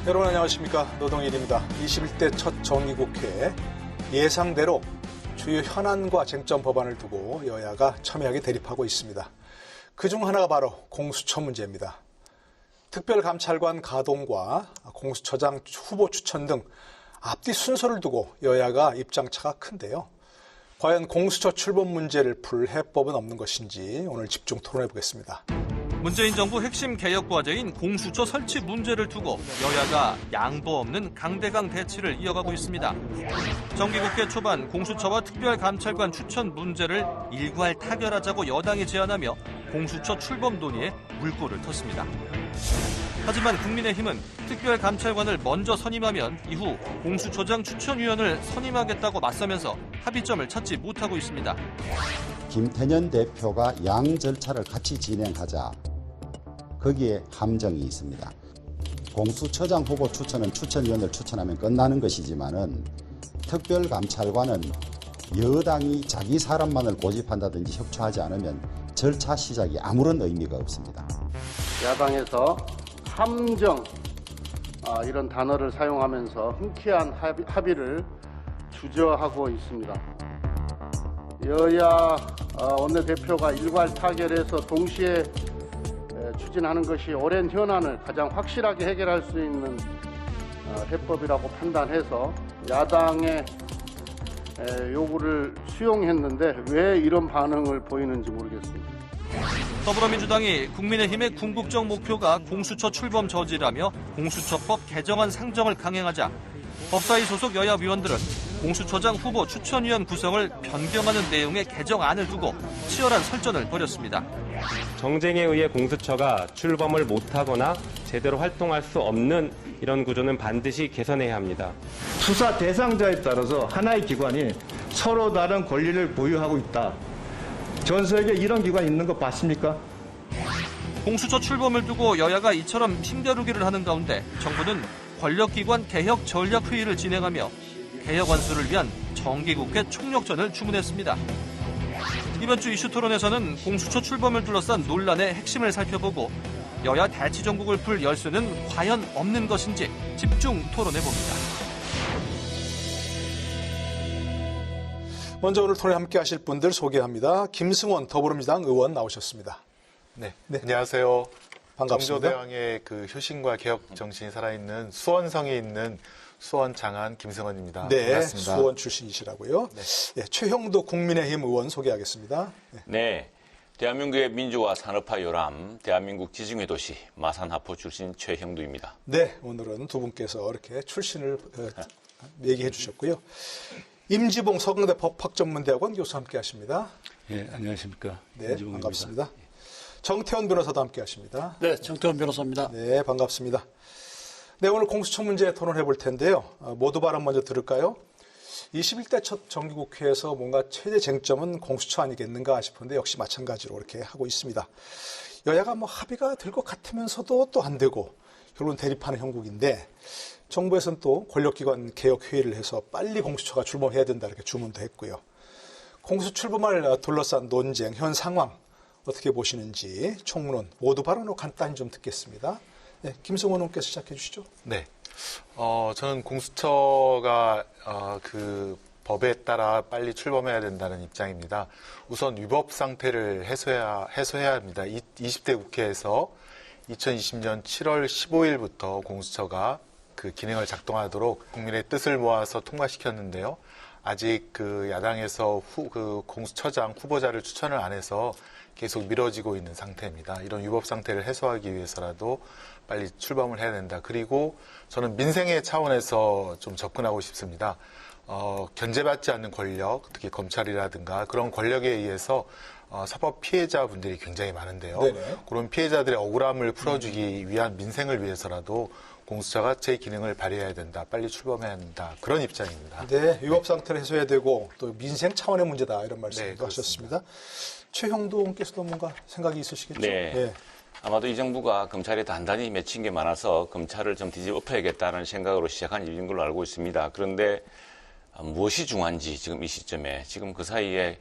여러분 안녕하십니까. 노동일입니다. 21대 첫 정기국회 예상대로 주요 현안과 쟁점 법안을 두고 여야가 첨예하게 대립하고 있습니다. 그중 하나가 바로 공수처 문제입니다. 특별감찰관 가동과 공수처장 후보 추천 등 앞뒤 순서를 두고 여야가 입장차가 큰데요. 과연 공수처 출범 문제를 풀 해법은 없는 것인지 오늘 집중 토론해 보겠습니다. 문재인 정부 핵심 개혁 과제인 공수처 설치 문제를 두고 여야가 양보 없는 강대강 대치를 이어가고 있습니다. 정기국회 초반 공수처와 특별감찰관 추천 문제를 일괄 타결하자고 여당이 제안하며 공수처 출범 논의에 물꼬를 텄습니다. 하지만 국민의힘은 특별감찰관을 먼저 선임하면 이후 공수처장 추천위원을 선임하겠다고 맞서면서 합의점을 찾지 못하고 있습니다. 김태년 대표가 양 절차를 같이 진행하자 거기에 함정이 있습니다. 공수처장 후보 추천은 추천위원을 추천하면 끝나는 것이지만은 특별감찰관은 여당이 자기 사람만을 고집한다든지 협조하지 않으면 절차 시작이 아무런 의미가 없습니다. 야당에서 함정 이런 단어를 사용하면서 흔쾌한 합의를 주저하고 있습니다. 여야 원내대표가 일괄 타결해서 동시에 추진하는 것이 오랜 현안을 가장 확실하게 해결할 수 있는 해법이라고 판단해서 야당의 요구를 수용했는데 왜 이런 반응을 보이는지 모르겠습니다. 더불어민주당이 국민의힘의 궁극적 목표가 공수처 출범 저지라며 공수처법 개정안 상정을 강행하자 법사위 소속 여야 위원들은 공수처장 후보 추천위원 구성을 변경하는 내용의 개정안을 두고 치열한 설전을 벌였습니다. 정쟁에 의해 공수처가 출범을 못하거나 제대로 활동할 수 없는 이런 구조는 반드시 개선해야 합니다. 수사 대상자에 따라서 하나의 기관이 서로 다른 권리를 보유하고 있다. 전 세계에 이런 기관이 있는 거 봤습니까? 공수처 출범을 두고 여야가 이처럼 힘겨루기를 하는 가운데 정부는 권력기관 개혁 전략회의를 진행하며 개혁 완수를 위한 정기국회 총력전을 주문했습니다. 이번 주 이슈 토론에서는 공수처 출범을 둘러싼 논란의 핵심을 살펴보고 여야 대치 전국을 풀 열쇠는 과연 없는 것인지 집중 토론해봅니다. 먼저 오늘 토론에 함께 하실 분들 소개합니다. 김승원 더불어민주당 의원 나오셨습니다. 네. 안녕하세요. 반갑습니다. 정조대왕의 그 효신과 개혁 정신이 살아있는 수원성에 있는 수원 장안 김승원입니다. 네, 반갑습니다. 수원 출신이시라고요. 네, 최형도 국민의힘 의원 소개하겠습니다. 네, 대한민국의 민주화 산업화 요람, 대한민국 지중해 도시 마산하포 출신 최형두입니다. 네, 오늘은 두 분께서 이렇게 출신을 얘기해 주셨고요. 임지봉 서강대 법학전문대학원 교수 함께 하십니다. 네, 안녕하십니까. 네, 반갑습니다. 정태원 변호사도 함께 하십니다. 네, 정태원 변호사입니다. 네, 반갑습니다. 네, 오늘 공수처 문제 토론해 볼 텐데요. 모두 발언 먼저 들을까요? 21대 첫 정기국회에서 뭔가 최대 쟁점은 공수처 아니겠는가 싶은데 역시 마찬가지로 이렇게 하고 있습니다. 여야가 뭐 합의가 될 것 같으면서도 또 안 되고 결국은 대립하는 형국인데 정부에서는 또 권력기관 개혁회의를 해서 빨리 공수처가 출범해야 된다 이렇게 주문도 했고요. 공수처 출범을 둘러싼 논쟁, 현 상황 어떻게 보시는지 총론원 모두 발언으로 간단히 좀 듣겠습니다. 네, 김승원 의원께서 시작해 주시죠. 네. 저는 공수처가 그 법에 따라 빨리 출범해야 된다는 입장입니다. 우선 위법 상태를 해소해야 합니다. 20대 국회에서 2020년 7월 15일부터 공수처가 그 기능을 작동하도록 국민의 뜻을 모아서 통과시켰는데요. 아직 그 야당에서 그 공수처장 후보자를 추천을 안 해서 계속 미뤄지고 있는 상태입니다. 이런 위법 상태를 해소하기 위해서라도 빨리 출범을 해야 된다. 그리고 저는 민생의 차원에서 좀 접근하고 싶습니다. 견제받지 않는 권력, 특히 검찰이라든가 그런 권력에 의해서 사법 피해자분들이 굉장히 많은데요. 네네. 그런 피해자들의 억울함을 풀어주기 위한 민생을 위해서라도 공수처가 제 기능을 발휘해야 된다. 빨리 출범해야 한다. 그런 입장입니다. 네, 위법 상태를 해소해야 되고 또 민생 차원의 문제다 이런 말씀도 하셨습니다. 최형도 의원께서도 뭔가 생각이 있으시겠죠? 네. 네. 아마도 이 정부가 검찰에 단단히 맺힌 게 많아서 검찰을 좀 뒤집어 엎어야겠다는 생각으로 시작한 일인 걸로 알고 있습니다. 그런데 무엇이 중요한지 지금 이 시점에 지금 그 사이에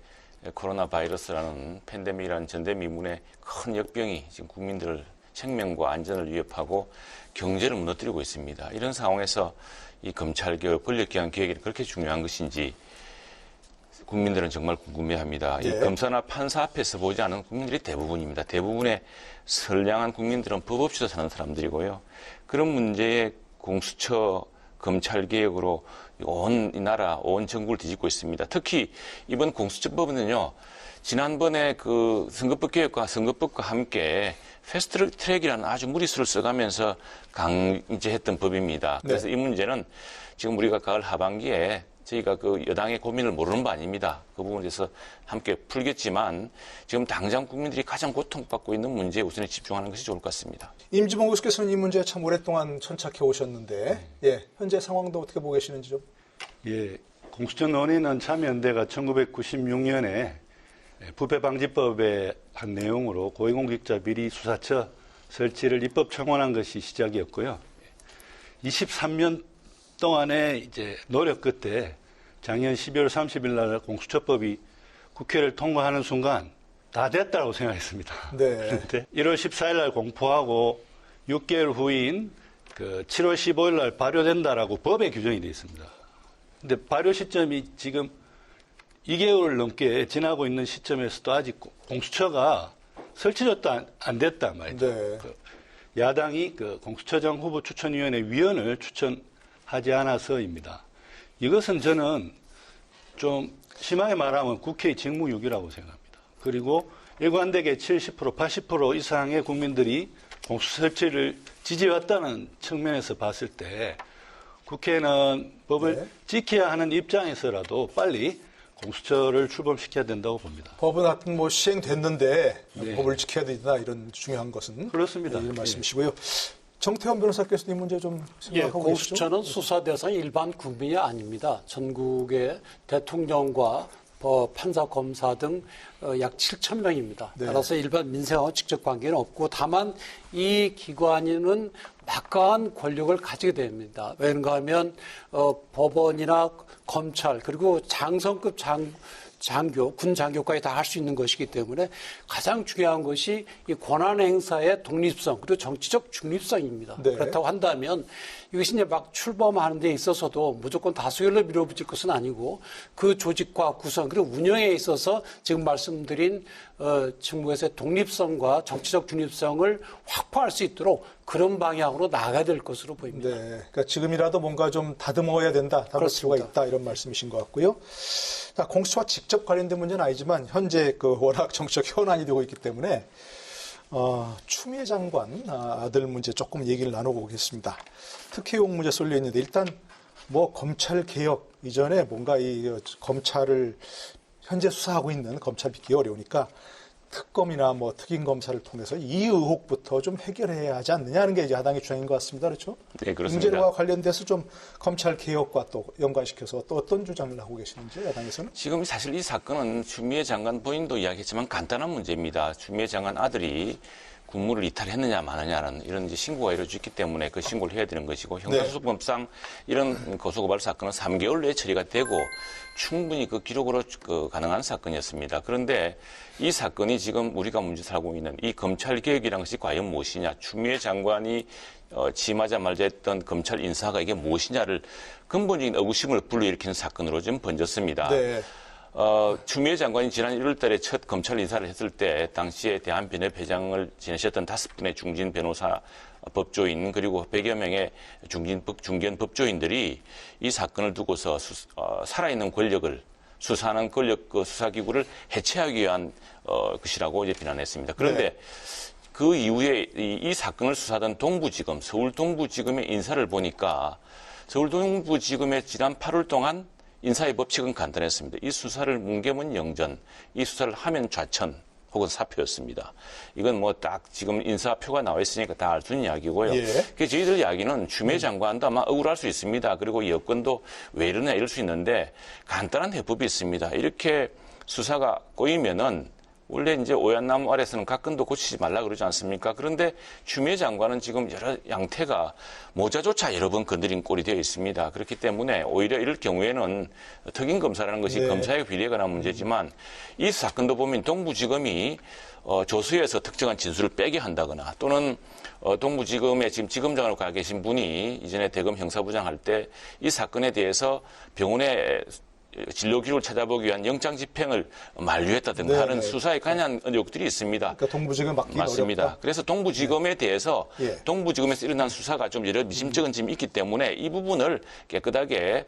코로나 바이러스라는 팬데믹이라는 전대미문의 큰 역병이 지금 국민들을 생명과 안전을 위협하고 경제를 무너뜨리고 있습니다. 이런 상황에서 이 검찰개혁, 권력기관 개혁이 그렇게 중요한 것인지 국민들은 정말 궁금해합니다. 네. 이 검사나 판사 앞에서 보지 않은 국민들이 대부분입니다. 대부분의 선량한 국민들은 법 없이도 사는 사람들이고요. 그런 문제에 공수처, 검찰개혁으로 온 이 나라, 온 정부를 뒤집고 있습니다. 특히 이번 공수처법은요, 지난번에 그 선거법 개혁과 선거법과 함께 패스트트랙이라는 아주 무리수를 써가면서 강제했던 법입니다. 그래서 네. 이 문제는 지금 우리가 가을 하반기에 저희가 그 여당의 고민을 모르는 바 아닙니다. 그 부분에 대해서 함께 풀겠지만 지금 당장 국민들이 가장 고통받고 있는 문제에 우선에 집중하는 것이 좋을 것 같습니다. 임지봉 교수께서는 이 문제에 참 오랫동안 천착해 오셨는데 현재 상황도 어떻게 보고 계시는지 좀. 예, 공수처 논의는 참여연대가 1996년에 부패방지법의 한 내용으로 고위공직자 비리 수사처 설치를 입법 청원한 것이 시작이었고요. 23년 동안의 이제 노력 끝에 작년 12월 30일 날 공수처법이 국회를 통과하는 순간 다 됐다고 생각했습니다. 네. 그런데 1월 14일 날 공포하고 6개월 후인 그 7월 15일 날 발효된다라고 법에 규정이 되어 있습니다. 근데 발효 시점이 지금 2개월 넘게 지나고 있는 시점에서도 아직 공수처가 설치도 안 됐단 말이죠. 네. 그 야당이 그 공수처장 후보 추천위원회 위원을 추천하지 않아서입니다. 이것은 저는 좀 심하게 말하면 국회의 직무유기라고 생각합니다. 그리고 일관되게 70%, 80% 이상의 국민들이 공수처 설치를 지지해왔다는 측면에서 봤을 때 국회는 법을 지켜야 하는 입장에서라도 빨리 공수처를 출범시켜야 된다고 봅니다. 법은 하여튼 뭐 시행됐는데 네. 법을 지켜야 된다 이런 중요한 것은 그렇습니다. 이런 말씀이시고요. 정태원 변호사께서 이 문제 좀 생각하고 계시죠? 공수처는 수사 대상 일반 국민이 아닙니다. 전국의 대통령과 판사, 검사 등 약 7천 명입니다. 네. 따라서 일반 민생하고 직접 관계는 없고 다만 이 기관은 막강한 권력을 가지게 됩니다. 왜는가 하면 법원이나 검찰 그리고 장성급 장교, 군 장교까지 다 할 수 있는 것이기 때문에 가장 중요한 것이 이 권한 행사의 독립성 그리고 정치적 중립성입니다. 네. 그렇다고 한다면 이것이 이제 막 출범하는 데 있어서도 무조건 다수결로 밀어붙일 것은 아니고 그 조직과 구성 그리고 운영에 있어서 지금 말씀드린 정부에서의 독립성과 정치적 중립성을 확보할 수 있도록 그런 방향으로 나아가야 될 것으로 보입니다. 네, 그러니까 지금이라도 뭔가 좀 다듬어야 된다, 다듬을 필요가 있다 이런 말씀이신 것 같고요. 자, 공수처와 직접 관련된 문제는 아니지만 현재 그 워낙 정치적 현안이 되고 있기 때문에 추미애 장관 아들 문제 조금 얘기를 나눠보겠습니다. 특혜용 문제 쏠려 있는데 일단 뭐 검찰 개혁 이전에 뭔가 이 검찰을 현재 수사하고 있는 검찰 믿기 어려우니까 특검이나 뭐 특임 검사를 통해서 이 의혹부터 좀 해결해야 하지 않느냐는 게 이제 야당의 주장인 것 같습니다. 그렇죠? 네, 그렇습니다. 문제와 관련돼서 좀 검찰 개혁과 또 연관시켜서 또 어떤 주장을 하고 계시는지 야당에서는? 지금 사실 이 사건은 추미애 장관 본인도 이야기했지만 간단한 문제입니다. 추미애 장관 아들이 군무를 이탈했느냐 마느냐라는 이런 이제 신고가 이루어져 있기 때문에 그 신고를 해야 되는 것이고 형사소송법상 이런 고소고발 사건은 3개월 내에 처리가 되고 충분히 그 기록으로 가능한 사건이었습니다. 그런데 이 사건이 지금 우리가 문제 삼고 있는 이 검찰 개혁이라는 것이 과연 무엇이냐, 추미애 장관이 지마자말자 했던 검찰 인사가 이게 무엇이냐를 근본적인 의구심을 불러일으키는 사건으로 좀 번졌습니다. 네. 추미애 장관이 지난 1월 달에 첫 검찰 인사를 했을 때 당시에 대한변협회장을 지내셨던 5분의 중진 변호사 법조인 그리고 100여 명의 중견 법조인들이 이 사건을 두고서 살아있는 권력을 수사하는 권력 수사기구를 해체하기 위한 것이라고 이제 비난했습니다. 그런데 그 이후에 이 사건을 수사하던 동부지검, 서울 동부지검의 인사를 보니까 서울 동부지검의 지난 8월 동안 인사의 법칙은 간단했습니다. 이 수사를 뭉개면 영전, 이 수사를 하면 좌천 혹은 사표였습니다. 이건 뭐 딱 지금 인사표가 나와 있으니까 다 알 수 있는 이야기고요. 그래서 저희들 이야기는 추미애 장관도 아마 억울할 수 있습니다. 그리고 여권도 왜 이러냐 이럴 수 있는데 간단한 해법이 있습니다. 이렇게 수사가 꼬이면은 원래 이제 오얏나무 아래서는 각근도 고치지 말라 그러지 않습니까? 그런데 추미애 장관은 지금 여러 양태가 모자조차 여러 번 건드린 꼴이 되어 있습니다. 그렇기 때문에 오히려 이럴 경우에는 특임 검사라는 것이 네. 검사에 비례에 관한 문제지만 이 사건도 보면 동부지검이 조수에서 특정한 진술을 빼게 한다거나 또는 동부지검에 지금 지검장으로 가 계신 분이 이전에 대검 형사부장 할 때 이 사건에 대해서 병원에 진료 기록을 찾아보기 위한 영장 집행을 만류했다든가 네, 하는 네. 수사에 관한 의혹들이 있습니다. 그러니까 동부지검에 맡기기 맞습니다. 어렵다. 그래서 동부지검에 대해서 예. 동부지검에서 일어난 수사가 좀 여러 미심쩍은 점이 있기 때문에 이 부분을 깨끗하게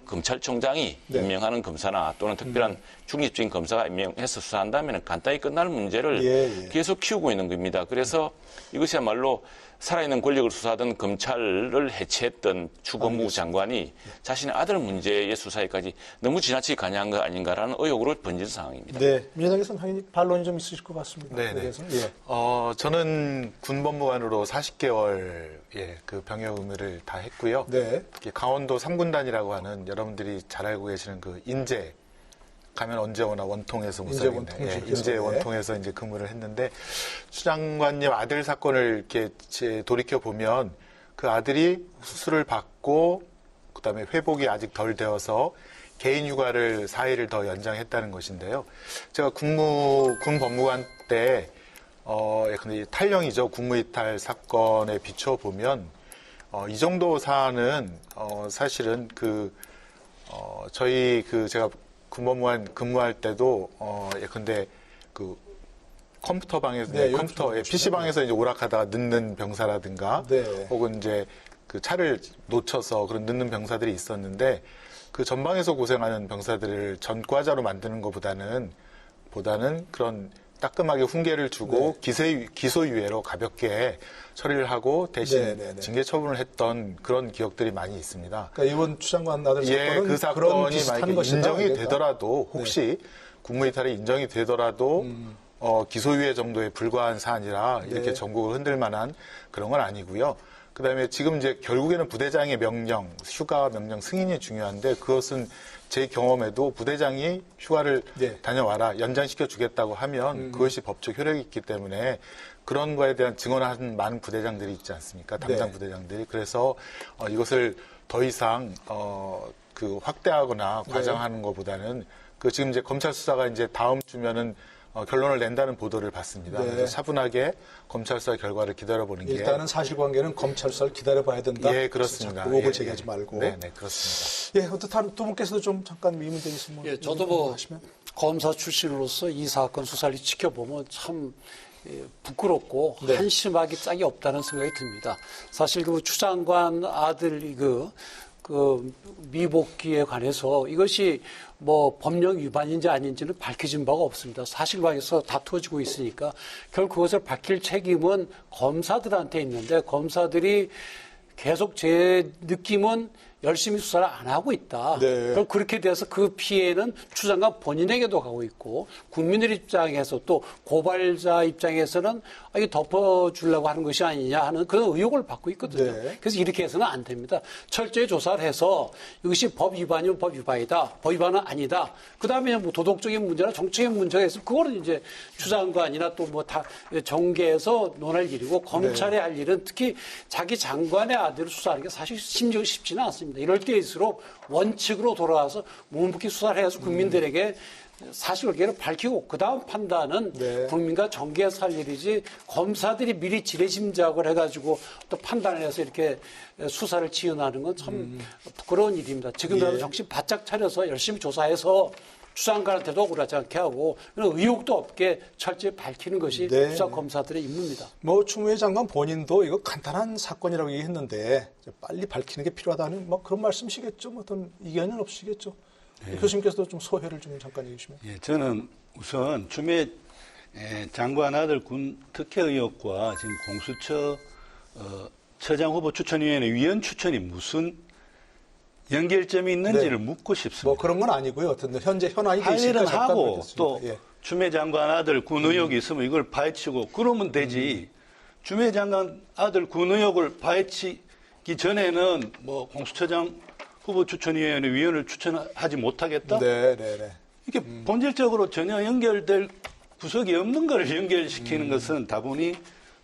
검찰총장이 네. 임명하는 검사나 또는 특별한 중립적인 검사가 임명해서 수사한다면 간단히 끝날 문제를 예, 예. 계속 키우고 있는 겁니다. 그래서 이것이야말로 살아있는 권력을 수사하던 검찰을 해체했던 추법무부 장관이 자신의 아들 문제의 수사에까지 너무 지나치게 관여한 거 아닌가라는 의혹으로 번진 상황입니다. 네, 민주당에서는 당연히 반론이 좀 있으실 것 같습니다. 네네. 그래서 예. 저는 군법무관으로 40개월 그 병역 의무를 다 했고요. 네. 특히 강원도 3군단이라고 하는 여러분들이 잘 알고 계시는 그 인제 가면 언제 오나 원통에서 인제 무사인데 원통 인제 네. 원통에서 이제 근무를 했는데 추 장관님 아들 사건을 이렇게 돌이켜 보면 그 아들이 수술을 받고 그다음에 회복이 아직 덜 되어서 개인 휴가를 4일을 더 연장했다는 것인데요. 제가 군 법무관 때 근데 탈령이죠. 국무이탈 사건에 비춰 보면 이 정도 사안은 사실은 저희 제가 군법무관 근무할 때도 근데 그 컴퓨터방에서 네, PC방에서 이제 오락하다가 늦는 병사라든가 네. 혹은 이제 그 차를 놓쳐서 그런 늦는 병사들이 있었는데 그 전방에서 고생하는 병사들을 전과자로 만드는 것보다는 그런 따끔하게 훈계를 주고 기소유예로 가볍게 처리를 하고 대신 징계 처분을 했던 그런 기억들이 많이 있습니다. 그러니까 이번 추 장관 아들 사건은 그 사건이 만약에 인정이 그러니까. 되더라도 혹시 국무이탈이 인정이 되더라도 기소유예 정도에 불과한 사안이라 이렇게 전국을 흔들 만한 그런 건 아니고요. 그다음에 지금 이제 결국에는 부대장의 명령, 휴가 명령 승인이 중요한데 그것은 제 경험에도 부대장이 휴가를 다녀와라 연장시켜 주겠다고 하면 그것이 법적 효력이 있기 때문에 그런 거에 대한 증언하는 많은 부대장들이 있지 않습니까? 담당 부대장들이. 그래서 이것을 더 이상 확대하거나 과장하는 것보다는 지금 이제 검찰 수사가 이제 다음 주면은 결론을 낸다는 보도를 봤습니다. 그래서 차분하게 검찰 수사 결과를 기다려보는 게 일단은 사실관계는 검찰 수사를 기다려봐야 된다. 예, 그렇습니다. 의혹을 제기하지 말고. 네, 그렇습니다. 예, 어떤 두 분께서도 좀 잠깐 의문点있으면 예, 저도 검사 출신으로서 이 사건 수사를 지켜보면 참 부끄럽고 한심하기 짝이 없다는 생각이 듭니다. 사실 추 장관 아들 그 미복귀에 관해서 이것이 법령 위반인지 아닌지는 밝혀진 바가 없습니다. 사실관계에서 다투어지고 있으니까 결국 그것을 밝힐 책임은 검사들한테 있는데 검사들이 계속 제 느낌은 열심히 수사를 안 하고 있다. 그럼 그렇게 돼서 그 피해는 추 장관 본인에게도 가고 있고 국민들 입장에서 또 고발자 입장에서는 이게 덮어주려고 하는 것이 아니냐 하는 그런 의혹을 받고 있거든요. 그래서 이렇게 해서는 안 됩니다. 철저히 조사를 해서 이것이 법 위반이면 법 위반이다. 법 위반은 아니다. 그다음에 도덕적인 문제나 정책적인 문제가 있으면 그거는 이제 추 장관이나 또 다 정계에서 논할 일이고 검찰이 할 일은 특히 자기 장관의 아들을 수사하는 게 사실 심정이 쉽지는 않습니다. 이럴 때일수록 원칙으로 돌아와서 묵묵히 수사를 해서 국민들에게 사실관계를 밝히고 그다음 판단은 국민과 정계에서 할 일이지 검사들이 미리 지레짐작을 해가지고 또 판단을 해서 이렇게 수사를 지연하는 건 참 부끄러운 일입니다. 지금이라도 정신 바짝 차려서 열심히 조사해서 추 장관한테도 억울하지 않게 하고 의혹도 없게 철저히 밝히는 것이 수사 검사들의 임무입니다. 추미애 장관 본인도 이거 간단한 사건이라고 얘기했는데 빨리 밝히는 게 필요하다는 그런 말씀이시겠죠. 어떤 이견은 없으시겠죠. 교수님께서도 좀 소회를 좀 잠깐 해주시면. 예, 저는 우선 추미애 장관 아들 군 특혜 의혹과 지금 공수처 처장 후보 추천위원회 위원 추천이 무슨 연결점이 있는지를 묻고 싶습니다. 그런 건 아니고요. 어떤 현재 현안이 할 일은 하고 또 예. 추미애 장관 아들 군 의혹이 있으면 이걸 파헤치고 그러면 되지. 추미애 장관 아들 군 의혹을 파헤치기 전에는 공수처장 후보 추천위원회 위원을 추천하지 못하겠다? 네. 이게 본질적으로 전혀 연결될 구석이 없는 걸 연결시키는 것은 다분히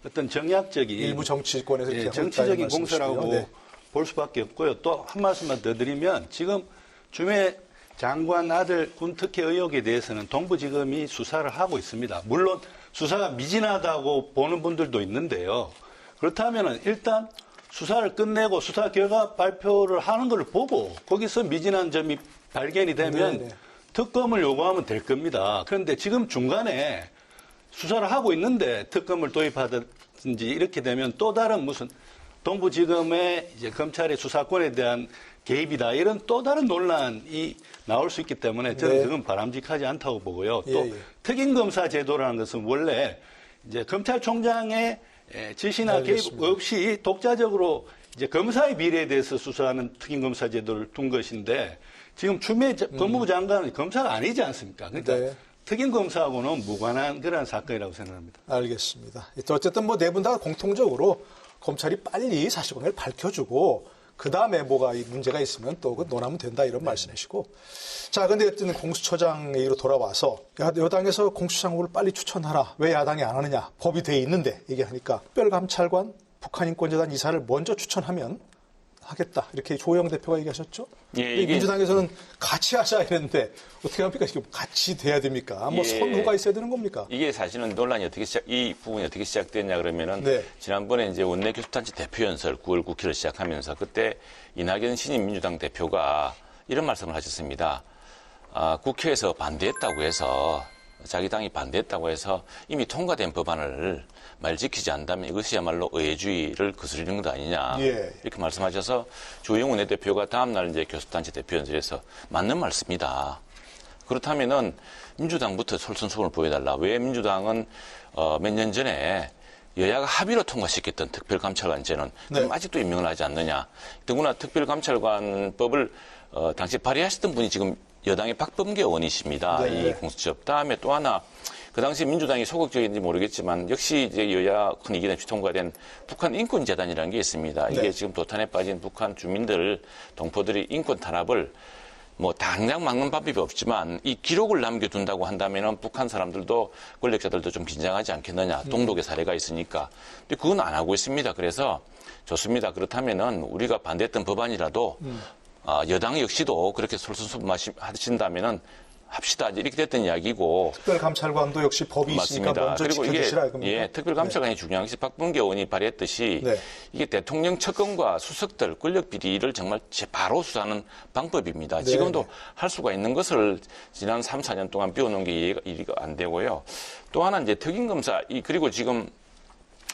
어떤 정략적인 일부 정치권에서 이렇게 정치적인 공세라고 네. 볼 수밖에 없고요. 또 한 말씀만 더 드리면 지금 주미 장관 아들 군특혜 의혹에 대해서는 동부지검이 수사를 하고 있습니다. 물론 수사가 미진하다고 보는 분들도 있는데요. 그렇다면 일단 수사를 끝내고 수사 결과 발표를 하는 걸 보고 거기서 미진한 점이 발견이 되면 네네. 특검을 요구하면 될 겁니다. 그런데 지금 중간에 수사를 하고 있는데 특검을 도입하든지 이렇게 되면 또 다른 무슨 동부지검의 이제 검찰의 수사권에 대한 개입이다 이런 또 다른 논란이 나올 수 있기 때문에 저는 네. 그건 바람직하지 않다고 보고요. 또 예, 예. 특임검사 제도라는 것은 원래 이제 검찰총장의 지시나 개입 알겠습니다. 없이 독자적으로 이제 검사의 미래에 대해서 수사하는 특임검사 제도를 둔 것인데 지금 추미애 법무부 장관은 검사가 아니지 않습니까? 그러니까 네. 특임검사하고는 무관한 그런 사건이라고 생각합니다. 알겠습니다. 어쨌든 뭐 네 분 다 공통적으로 검찰이 빨리 사실관계를 밝혀주고 그 다음에 뭐가 문제가 있으면 또 논하면 된다 이런 말씀이시고. 자, 근데 어쨌든 공수처장 얘기로 돌아와서 여당에서 공수처장 후보를 빨리 추천하라. 왜 야당이 안 하느냐. 법이 돼 있는데 얘기하니까 특별감찰관 북한인권재단 이사를 먼저 추천하면 하겠다. 이렇게 조영 대표가 얘기하셨죠. 예, 이게 민주당에서는 같이 하자 이랬는데 어떻게 합니까? 이게 같이 돼야 됩니까? 뭐 예. 선후가 있어야 되는 겁니까? 이게 사실은 논란이 이 부분이 어떻게 시작됐냐 그러면은 네. 지난번에 이제 원내 교섭단체 대표연설 9월 국회를 시작하면서 그때 이낙연 신임 민주당 대표가 이런 말씀을 하셨습니다. 국회에서 반대했다고 해서 자기 당이 반대했다고 해서 이미 통과된 법안을 말 지키지 않는다면 이것이야말로 의회주의를 거스르는 것 아니냐 예. 이렇게 말씀하셔서 주영훈 대표가 다음날 이제 교섭단체 대표연설에서 맞는 말씀이다. 그렇다면은 민주당부터 솔선수범을 보여달라. 왜 민주당은 몇 년 전에 여야가 합의로 통과시켰던 특별감찰관제는 네. 아직도 임명을 하지 않느냐. 더구나 특별감찰관법을 당시 발의하셨던 분이 지금 여당의 박범계 의원이십니다. 네. 이 공수처. 다음에 또 하나 그 당시 민주당이 소극적인지 모르겠지만 역시 이제 여야 큰 이견 없이 통과된 북한 인권재단이라는 게 있습니다. 이게 네. 지금 도탄에 빠진 북한 주민들, 동포들이 인권 탄압을 뭐 당장 막는 방법이 없지만 이 기록을 남겨둔다고 한다면은 북한 사람들도 권력자들도 좀 긴장하지 않겠느냐. 동독의 사례가 있으니까. 근데 그건 안 하고 있습니다. 그래서 좋습니다. 그렇다면은 우리가 반대했던 법안이라도 여당 역시도 그렇게 솔선수범하신다면은 합시다. 이렇게 됐던 이야기고. 특별감찰관도 역시 법이 있으니까 맞습니다. 먼저 그리고 지켜주시라 이게 이겁니까? 특별감찰관이 중요한 것이 박범계 의원이 발의했듯이 네. 이게 대통령 측근과 수석들 권력 비리를 정말 바로 수사하는 방법입니다. 네, 지금도 네. 할 수가 있는 것을 지난 3, 4년 동안 비워놓은 게 이해가 안 되고요. 또 하나 이제 특임검사 그리고 지금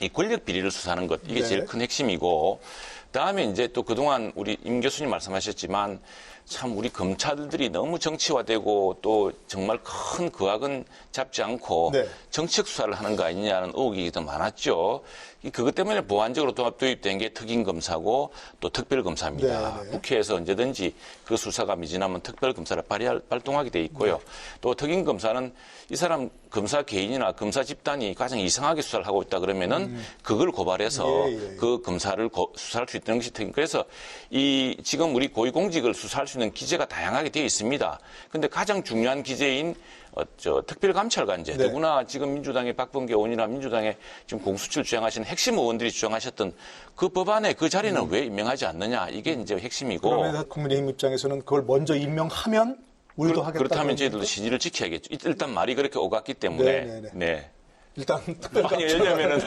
이 권력 비리를 수사하는 것 이게 네. 제일 큰 핵심이고 그다음에 이제 또 그동안 우리 임 교수님 말씀하셨지만 참 우리 검찰들이 너무 정치화되고 또 정말 큰 거학은 잡지 않고 네. 정치적 수사를 하는 거 아니냐는 의혹이 더 많았죠. 그것 때문에 보완적으로 도입된 게 특임검사고 또 특별검사입니다. 네, 네. 국회에서 언제든지 그 수사가 미진하면 특별검사를 발동하게 돼 있고요. 네. 또 특임검사는 이 사람 검사 개인이나 검사 집단이 가장 이상하게 수사를 하고 있다 그러면은 그걸 고발해서 예. 그 검사를 수사할 수 있는 것이 특임. 그래서 이 지금 우리 고위공직을 수사할 수 있는 기제가 다양하게 되어 있습니다. 근데 가장 중요한 기제인 특별감찰관제. 네. 누구나 지금 민주당의 박범계 의원이나 민주당의 지금 공수처를 주장하시는 핵심 의원들이 주장하셨던 그 법안에 그 자리는 왜 임명하지 않느냐. 이게 이제 핵심이고. 그러면 국민의힘 입장에서는 그걸 먼저 임명하면 우리도 하겠다. 그렇다면 저희들도 지지를 지켜야겠죠. 일단 말이 그렇게 오갔기 때문에. 네. 네. 일단 아니, 특별감찰관 왜냐면은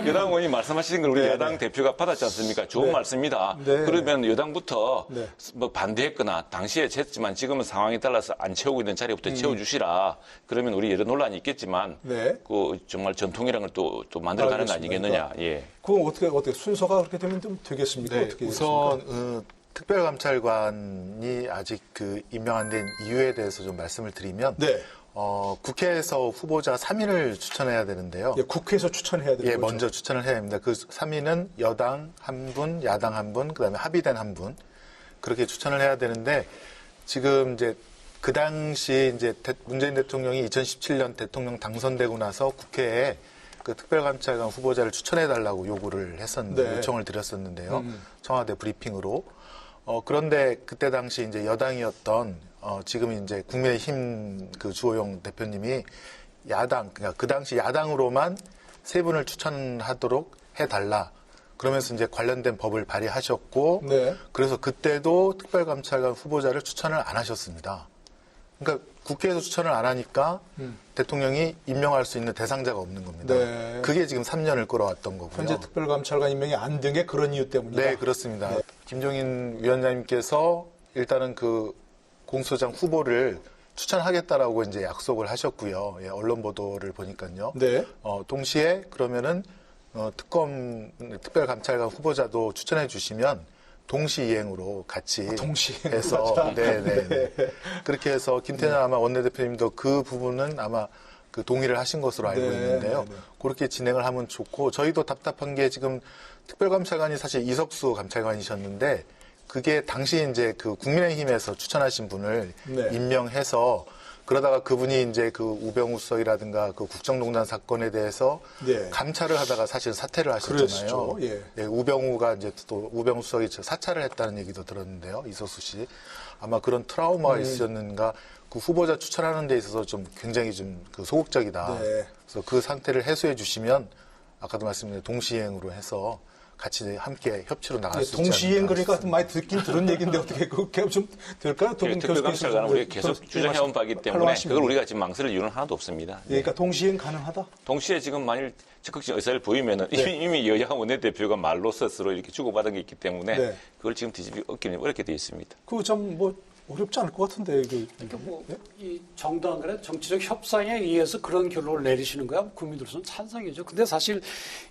여당 의원이 말씀하시는 걸 우리 네, 여당 네. 대표가 받았지 않습니까? 좋은 네. 말씀이다. 네. 그러면 여당부터 네. 뭐 반대했거나 당시에 쟀지만 지금은 상황에 따라서 안 채우고 있는 자리부터 채워주시라. 그러면 우리 여러 논란이 있겠지만 네. 그 정말 전통이라는 걸 또 만들어가는 거 알겠습니다. 아니겠느냐. 예. 그건 어떻게 순서가 그렇게 되면 좀 되겠습니까? 네, 어떻게 우선 특별감찰관이 아직 임명 안 된 이유에 대해서 좀 말씀을 드리면 네. 국회에서 후보자 3인을 추천해야 되는데요. 예, 국회에서 추천해야 되는 예, 거죠. 먼저 추천을 해야 됩니다. 그 3인은 여당 한 분, 야당 한 분, 그다음에 합의된 한 분 그렇게 추천을 해야 되는데 지금 이제 그 당시 이제 문재인 대통령이 2017년 대통령 당선되고 나서 국회에 그 특별감찰관 후보자를 추천해달라고 요구를 했었는데 네. 요청을 드렸었는데요. 청와대 브리핑으로. 그런데 그때 당시 이제 여당이었던 지금 이제 국민의힘 그 주호영 대표님이 야당, 그러니까 그 당시 야당으로만 3분을 추천하도록 해달라. 그러면서 이제 관련된 법을 발의하셨고, 네. 그래서 그때도 특별감찰관 후보자를 추천을 안 하셨습니다. 그러니까 국회에서 추천을 안 하니까 대통령이 임명할 수 있는 대상자가 없는 겁니다. 네. 그게 지금 3년을 끌어왔던 거고요. 현재 특별감찰관 임명이 안 된 게 그런 이유 때문이다. 네, 그렇습니다. 김종인 위원장님께서 일단은 그 공수처장 후보를 추천하겠다라고 이제 약속을 하셨고요. 예, 언론 보도를 보니까요. 네. 동시에 그러면은 특별감찰관 후보자도 추천해 주시면 동시이행으로 같이 해서 네네 그렇게 해서 김태년 아마 원내대표님도 그 부분은 아마 그 동의를 하신 것으로 알고 있는데요. 그렇게 진행을 하면 좋고 저희도 답답한 게 지금 특별감찰관이 사실 이석수 감찰관이셨는데 그게 당시 이제 그 국민의힘에서 추천하신 분을 임명해서 그러다가 그분이 이제 그 우병우 수석이라든가 그 국정농단 사건에 대해서 감찰을 하다가 사실 사퇴를 하셨잖아요. 예, 우병우가 이제 또 우병우 수석이 사찰을 했다는 얘기도 들었는데요. 이석수 씨. 아마 그런 트라우마가 있으셨는가 그 후보자 추천하는 데 있어서 좀 굉장히 좀 그 소극적이다. 그래서 그 상태를 해소해 주시면 아까도 말씀드린 동시행으로 해서 같이 함께 협치로 나갈 수 있지 않을까. 동시행 그러니까 많이 듣긴 들은 얘기인데 어떻게 그게 좀 될까요? 특별감찰관은 우리가 계속 주장해온 바이기 때문에 그걸 우리가 지금 망설일 이유는 하나도 없습니다. 예, 그러니까 동시행 가능하다? 동시에 지금 만일 적극적 의사를 보이면은 이미 여야 원내대표가 말로 스스로 이렇게 주고받은 게 있기 때문에 그걸 지금 뒤집기는 어렵게 되어 있습니다. 그거 좀 뭐 어렵지 않을 것 같은데. 그러니까 이 정당 간의 정치적 협상에 의해서 그런 결론을 내리시는 거야 국민들로서는 찬성이죠. 근데 사실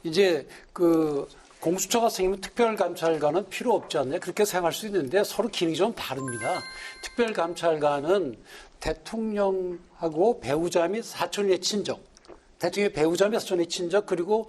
이제 그 공수처가 생기면 특별감찰관은 필요 없지 않냐 그렇게 생각할 수 있는데 서로 기능이 좀 다릅니다. 특별감찰관은 대통령하고 배우자 및 사촌의 친족, 대통령의 배우자 및 사촌의 친족 그리고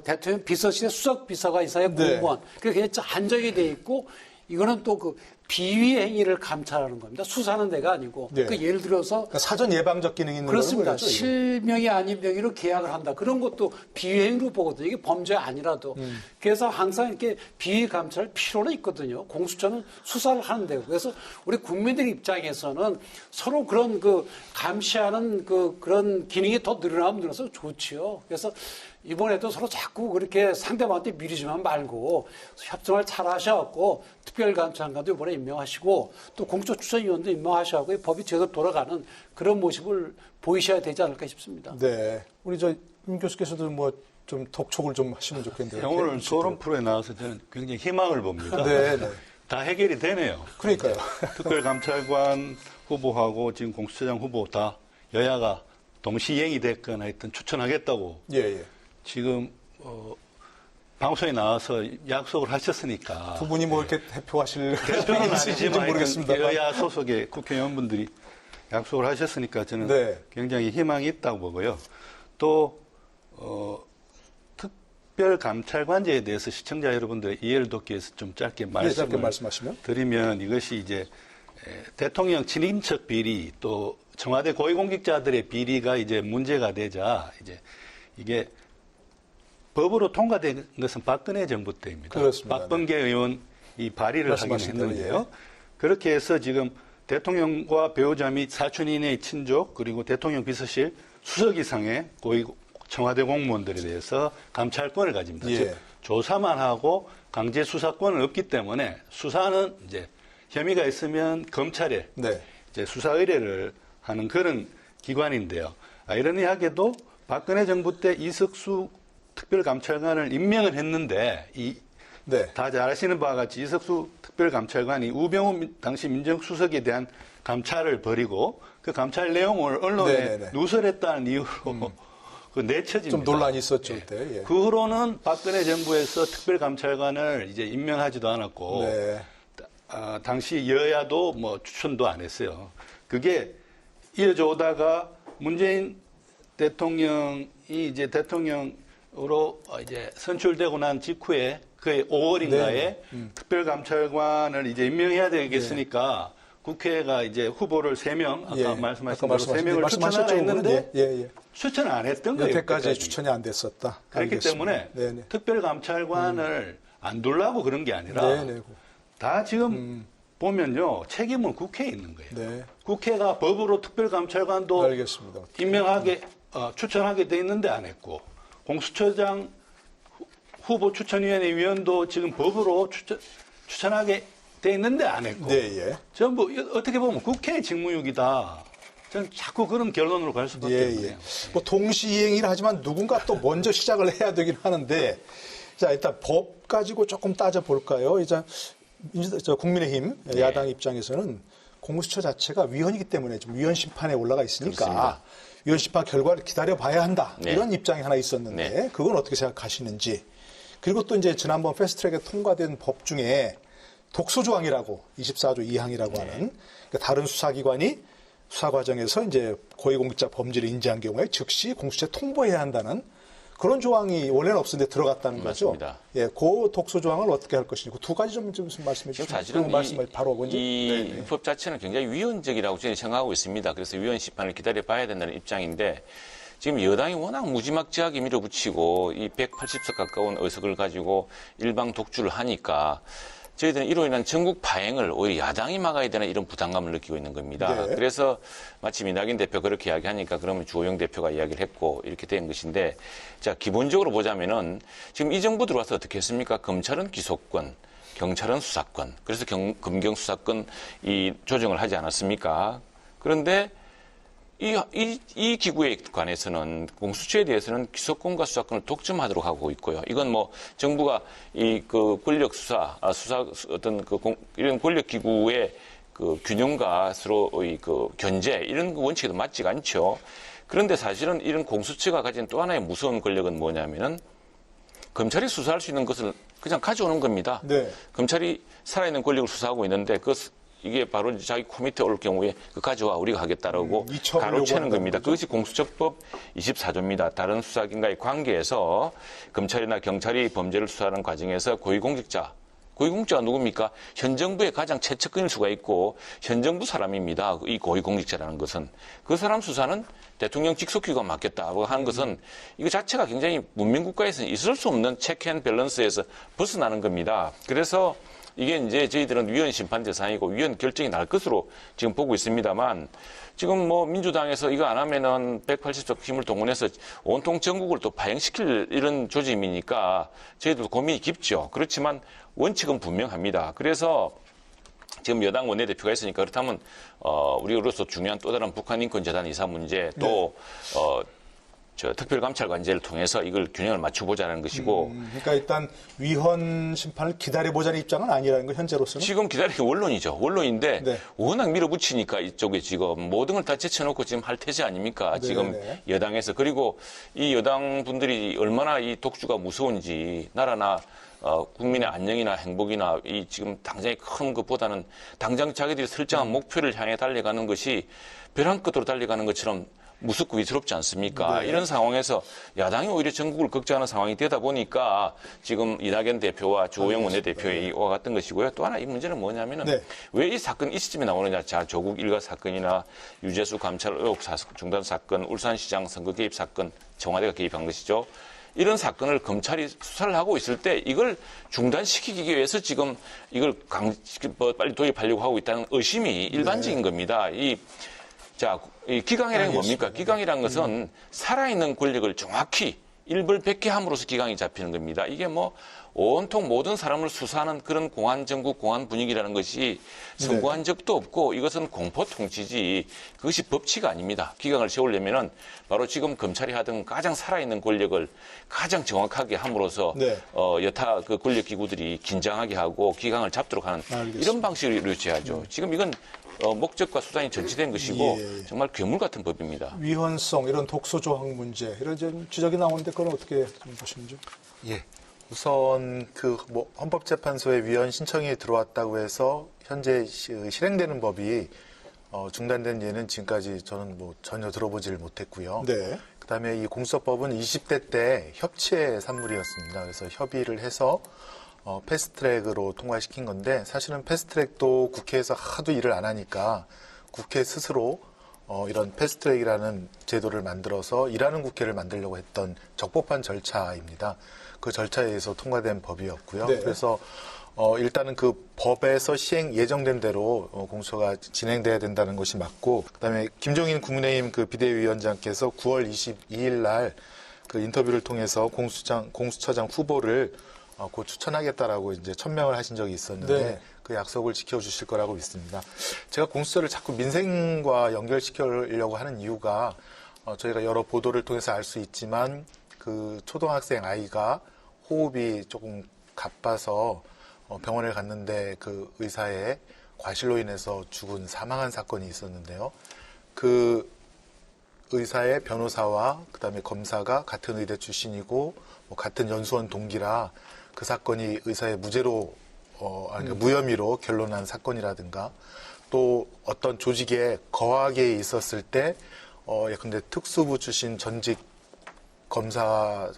대통령 비서실의 수석 비서가 이상의 공무원 그게 그냥 안정이 돼 있고 이거는 또 그 비위 행위를 감찰하는 겁니다. 수사하는 데가 아니고. 그러니까 예를 들어서 그러니까 사전 예방적 기능이 있는 그렇습니다. 거죠. 실명이 아닌 명의로 계약을 한다. 그런 것도 비위 행위로 보거든요. 이게 범죄 아니라도. 그래서 항상 이렇게 비위 감찰 필요는 있거든요. 공수처는 수사를 하는 데고. 그래서 우리 국민들 입장에서는 서로 그런 그 감시하는 그런 기능이 더 늘어나면 늘어서 좋지요. 그래서 이번에도 서로 자꾸 그렇게 상대방한테 미리지만 말고 협정을 잘 하셔갖고 특별감찰관도 이번에 임명하시고 또 공수처 추천위원도 임명하셔갖고 법이 제대로 돌아가는 그런 모습을 보이셔야 되지 않을까 싶습니다. 네. 우리 임 교수께서도 뭐 좀 독촉을 좀 하시면 좋겠는데요. 오늘 토론 프로에 나와서 저는 굉장히 희망을 봅니다. 다 해결이 되네요. 그러니까요. 특별감찰관 후보하고 지금 공수처장 후보 다 여야가 동시행이 됐거나 하여튼 추천하겠다고 지금 방송에 나와서 약속을 하셨으니까 두 분이 뭐 이렇게 대표하실 대표는 아니지만 모르겠습니다. 여야 소속의 국회의원분들이 약속을 하셨으니까 저는 굉장히 희망이 있다고 보고요. 또 특별감찰관제에 대해서 시청자 여러분들의 이해를 돕기 위해서 좀 짧게 말씀하시면 드리면 이것이 이제 대통령 친인척 비리 또 청와대 고위공직자들의 비리가 이제 문제가 되자 이제 이게 법으로 통과된 것은 박근혜 정부 때입니다. 그렇습니다. 박범계 의원 이 발의를 하긴 했는데요. 그렇게 해서 지금 대통령과 배우자 및 사촌 이내의 친족 그리고 대통령 비서실 수석 이상의 고위 청와대 공무원들에 대해서 감찰권을 가집니다. 즉 조사만 하고 강제 수사권은 없기 때문에 수사는 이제 혐의가 있으면 검찰에 이제 수사 의뢰를 하는 그런 기관인데요. 아이러니하게도 박근혜 정부 때 이석수 특별감찰관을 임명을 했는데 다 잘 아시는 바와 같이 이석수 특별감찰관이 우병우 당시 민정수석에 대한 감찰을 벌이고 그 감찰 내용을 언론에 누설했다는 이유로 그 내쳐집니다. 좀 논란이 있었죠. 그때. 그 후로는 박근혜 정부에서 특별감찰관을 이제 임명하지도 않았고 당시 여야도 뭐 추천도 안 했어요. 그게 이어져 오다가 문재인 대통령이 이제 대통령으로 이제 선출되고 난 직후에 그해 5월인가에 특별감찰관을 이제 임명해야 되겠으니까 국회가 이제 후보를 3명, 아까 말씀하신 대로 3명을 추천하라 했는데 추천을 안 했던 거예요. 여태까지 추천이 안 됐었다. 그렇기 때문에 특별감찰관을 안 두려고 그런 게 아니라 다 지금 보면요. 책임은 국회에 있는 거예요. 국회가 법으로 특별감찰관도 임명하게 추천하게 돼 있는데 안 했고 공수처장 후보 추천위원회 위원도 지금 법으로 추천하게 돼 있는데 안 했고 네, 예. 전부 어떻게 보면 국회 직무유기다. 저는 자꾸 그런 결론으로 갈 수밖에 예, 없네요. 예. 뭐 동시이행이라 하지만 누군가 또 먼저 시작을 해야 되긴 하는데 자 일단 법 가지고 조금 따져볼까요? 이제 국민의힘 네. 야당 입장에서는 공수처 자체가 위헌이기 때문에 좀 위헌 심판에 올라가 있으니까 그렇습니다. 위헌 심판 결과를 기다려봐야 한다. 네. 이런 입장이 하나 있었는데 네. 그건 어떻게 생각하시는지. 그리고 또 이제 지난번 패스트트랙에 통과된 법 중에 독소조항이라고 24조 2항이라고 하는 그러니까 다른 수사기관이 수사 과정에서 이제 고위공직자 범죄를 인지한 경우에 즉시 공수처에 통보해야 한다는 그런 조항이 원래는 없었는데 들어갔다는 거죠. 맞습니다. 예, 그 독소 조항을 어떻게 할 것인지 그 두 가지 좀 말씀해 주시죠. 사실은 말씀을 바로 먼저. 이 법 자체는 굉장히 위헌적이라고 저는 생각하고 있습니다. 그래서 위헌 심판을 기다려봐야 된다는 입장인데 지금 여당이 워낙 무지막지하게 밀어붙이고 이 180석 가까운 의석을 가지고 일방 독주를 하니까 저희들은 이로 인한 전국 파행을 오히려 야당이 막아야 되는 이런 부담감을 느끼고 있는 겁니다. 네. 그래서 마침 이낙연 대표 그렇게 이야기하니까 그러면 주호영 대표가 이야기를 했고 이렇게 된 것인데 자 기본적으로 보자면은 지금 이 정부 들어와서 어떻게 했습니까? 검찰은 기소권, 경찰은 수사권. 그래서 검경 수사권 이 조정을 하지 않았습니까? 그런데 이 기구에 관해서는 공수처에 대해서는 기소권과 수사권을 독점하도록 하고 있고요. 이건 뭐 정부가 이 그 권력 수사 어떤 이런 권력 기구의 그 균형과 서로의 그 견제 이런 원칙에도 맞지가 않죠. 그런데 사실은 이런 공수처가 가진 또 하나의 무서운 권력은 뭐냐면은 검찰이 수사할 수 있는 것을 그냥 가져오는 겁니다. 네. 검찰이 살아있는 권력을 수사하고 있는데 이게 바로 자기 코밑에 올 경우에 그 가져와 우리가 하겠다라고 가로채는 겁니다. 그것이 공수처법 24조입니다. 다른 수사기관과의 관계에서 검찰이나 경찰이 범죄를 수사하는 과정에서 고위공직자가 누굽니까? 현 정부의 가장 최측근일 수가 있고 현 정부 사람입니다. 이 고위공직자라는 것은. 그 사람 수사는 대통령 직속기관 맡겠다고 하는 것은 이거 자체가 굉장히 문명국가에서는 있을 수 없는 체크 앤 밸런스에서 벗어나는 겁니다. 그래서 이게 이제 저희들은 위헌 심판 대상이고 위헌 결정이 날 것으로 지금 보고 있습니다만 지금 뭐 민주당에서 이거 안 하면은 180석 힘을 동원해서 온통 전국을 또 파행시킬 이런 조짐이니까 저희들도 고민이 깊죠. 그렇지만 원칙은 분명합니다. 그래서 지금 여당 원내대표가 있으니까 그렇다면 우리로서 중요한 또 다른 북한인권재단 이사 문제 또 특별감찰관제를 통해서 이걸 균형을 맞춰보자는 것이고. 그러니까 일단 위헌 심판을 기다려보자는 입장은 아니라는 거 현재로서는? 지금 기다리는 게 원론이죠. 원론인데 네. 워낙 밀어붙이니까 이쪽에 지금 모든 걸 다 제쳐놓고 지금 할 태세 아닙니까? 네, 지금 네. 여당에서. 그리고 이 여당 분들이 얼마나 이 독주가 무서운지 나라나 국민의 안녕이나 행복이나 이 지금 당장의 큰 것보다는 당장 자기들이 설정한 목표를 향해 달려가는 것이 벼랑 끝으로 달려가는 것처럼 무섭고 위태롭지 않습니까? 네. 이런 상황에서 야당이 오히려 전국을 걱정하는 상황이 되다 보니까 지금 이낙연 대표와 주호영 원내대표의 이와 같은 것이고요. 또 하나 이 문제는 뭐냐면은 왜 이 사건이 이 시점에 나오느냐. 자, 조국 일가 사건이나 유재수 감찰 의혹 중단 사건, 울산시장 선거 개입 사건, 청와대가 개입한 것이죠. 이런 사건을 검찰이 수사를 하고 있을 때 이걸 중단시키기 위해서 지금 이걸 빨리 도입하려고 하고 있다는 의심이 일반적인 겁니다. 이 기강이라는 게 뭡니까? 기강이라는 것은 살아있는 권력을 정확히 일벌백계함으로써 기강이 잡히는 겁니다. 이게 뭐 온통 모든 사람을 수사하는 그런 공안 정국, 공안 분위기라는 것이 성공한 적도 없고 이것은 공포 통치지 그것이 법치가 아닙니다. 기강을 세우려면은 바로 지금 검찰이 하던 가장 살아있는 권력을 가장 정확하게 함으로써 여타 그 권력 기구들이 긴장하게 하고 기강을 잡도록 하는 이런 방식을 이루어져야죠. 지금 이건 목적과 수단이 전치된 것이고 정말 괴물 같은 법입니다. 위헌성 이런 독소 조항 문제 이런 지적이 나오는데 그건 어떻게 보시는지? 예. 우선 헌법재판소에 위헌 신청이 들어왔다고 해서 현재 실행되는 법이 중단된 예는 지금까지 저는 전혀 들어보질 못했고요. 네. 그다음에 이 공수처법은 20대 때 협치의 산물이었습니다. 그래서 협의를 해서 패스트트랙으로 통과시킨 건데 사실은 패스트트랙도 국회에서 하도 일을 안 하니까 국회 스스로 이런 패스트트랙이라는 제도를 만들어서 일하는 국회를 만들려고 했던 적법한 절차입니다. 그 절차에 의해서 통과된 법이었고요. 그래서 일단은 그 법에서 시행 예정된 대로 공수처가 진행돼야 된다는 것이 맞고, 그다음에 김종인 국민의힘 그 비대위원장께서 9월 22일 날 그 인터뷰를 통해서 공수처장 후보를 곧 추천하겠다라고 이제 천명을 하신 적이 있었는데 네. 그 약속을 지켜주실 거라고 믿습니다. 제가 공수처를 자꾸 민생과 연결시키려고 하는 이유가 저희가 여러 보도를 통해서 알 수 있지만 그 초등학생 아이가 호흡이 조금 가빠서 병원에 갔는데 그 의사의 과실로 인해서 사망한 사건이 있었는데요. 그 의사의 변호사와 그다음에 검사가 같은 의대 출신이고 같은 연수원 동기라 그 사건이 의사의 무죄로 무혐의로 결론난 사건이라든가 또 어떤 조직에 거하게 있었을 때 예컨대 특수부 출신 전직 검사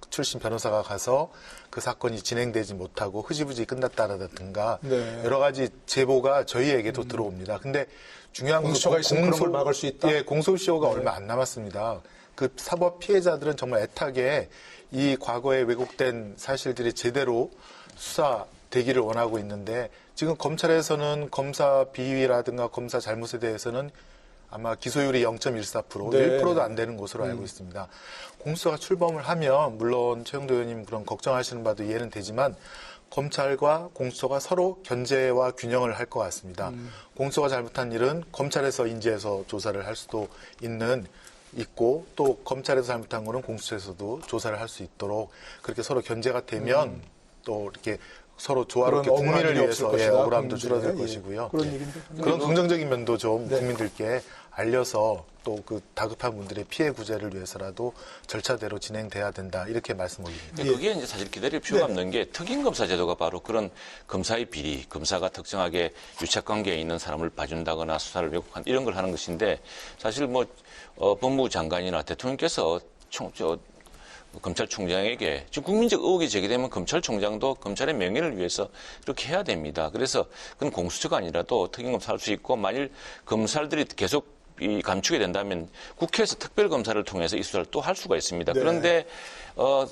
출신 변호사가 가서 그 사건이 진행되지 못하고 흐지부지 끝났다라든가 네. 여러 가지 제보가 저희에게도 들어옵니다. 근데 중요한 건 공수처가 있으면 그런 걸 막을 수 있다? 예, 공소시효가 얼마 안 남았습니다. 그 사법 피해자들은 정말 애타게 이 과거에 왜곡된 사실들이 제대로 수사되기를 원하고 있는데 지금 검찰에서는 검사 비위라든가 검사 잘못에 대해서는 아마 기소율이 0.14%, 네. 1%도 안 되는 것으로 알고 있습니다. 공수처가 출범을 하면 물론 최영도 의원님 그런 걱정하시는 바도 이해는 되지만 검찰과 공수처가 서로 견제와 균형을 할 것 같습니다. 공수처가 잘못한 일은 검찰에서 인지해서 조사를 할 수도 있고 또 검찰에서 잘못한 거는 공수처에서도 조사를 할 수 있도록 그렇게 서로 견제가 되면 또 이렇게 서로 조화롭게 그런 국민을 억울함이 위해서 없을 것이다. 억울함도 줄어들 예. 것이고요. 그런 얘기인데. 그런 긍정적인 면도 좀 네. 국민들께 알려서 또 그 다급한 분들의 피해 구제를 위해서라도 절차대로 진행돼야 된다 이렇게 말씀드립니다. 그게 이제 사실 기다릴 필요가 없는 게 특임검사 제도가 바로 그런 검사의 비리, 검사가 특정하게 유착관계에 있는 사람을 봐준다거나 수사를 왜곡한 이런 걸 하는 것인데 사실 법무부 장관이나 대통령께서 검찰총장에게 지금 국민적 의혹이 제기되면 검찰총장도 검찰의 명예를 위해서 이렇게 해야 됩니다. 그래서 그건 공수처가 아니라도 특임검사 할 수 있고 만일 검사들이 계속 감추게 된다면 국회에서 특별검사를 통해서 이 수사를 또 할 수가 있습니다. 네. 그런데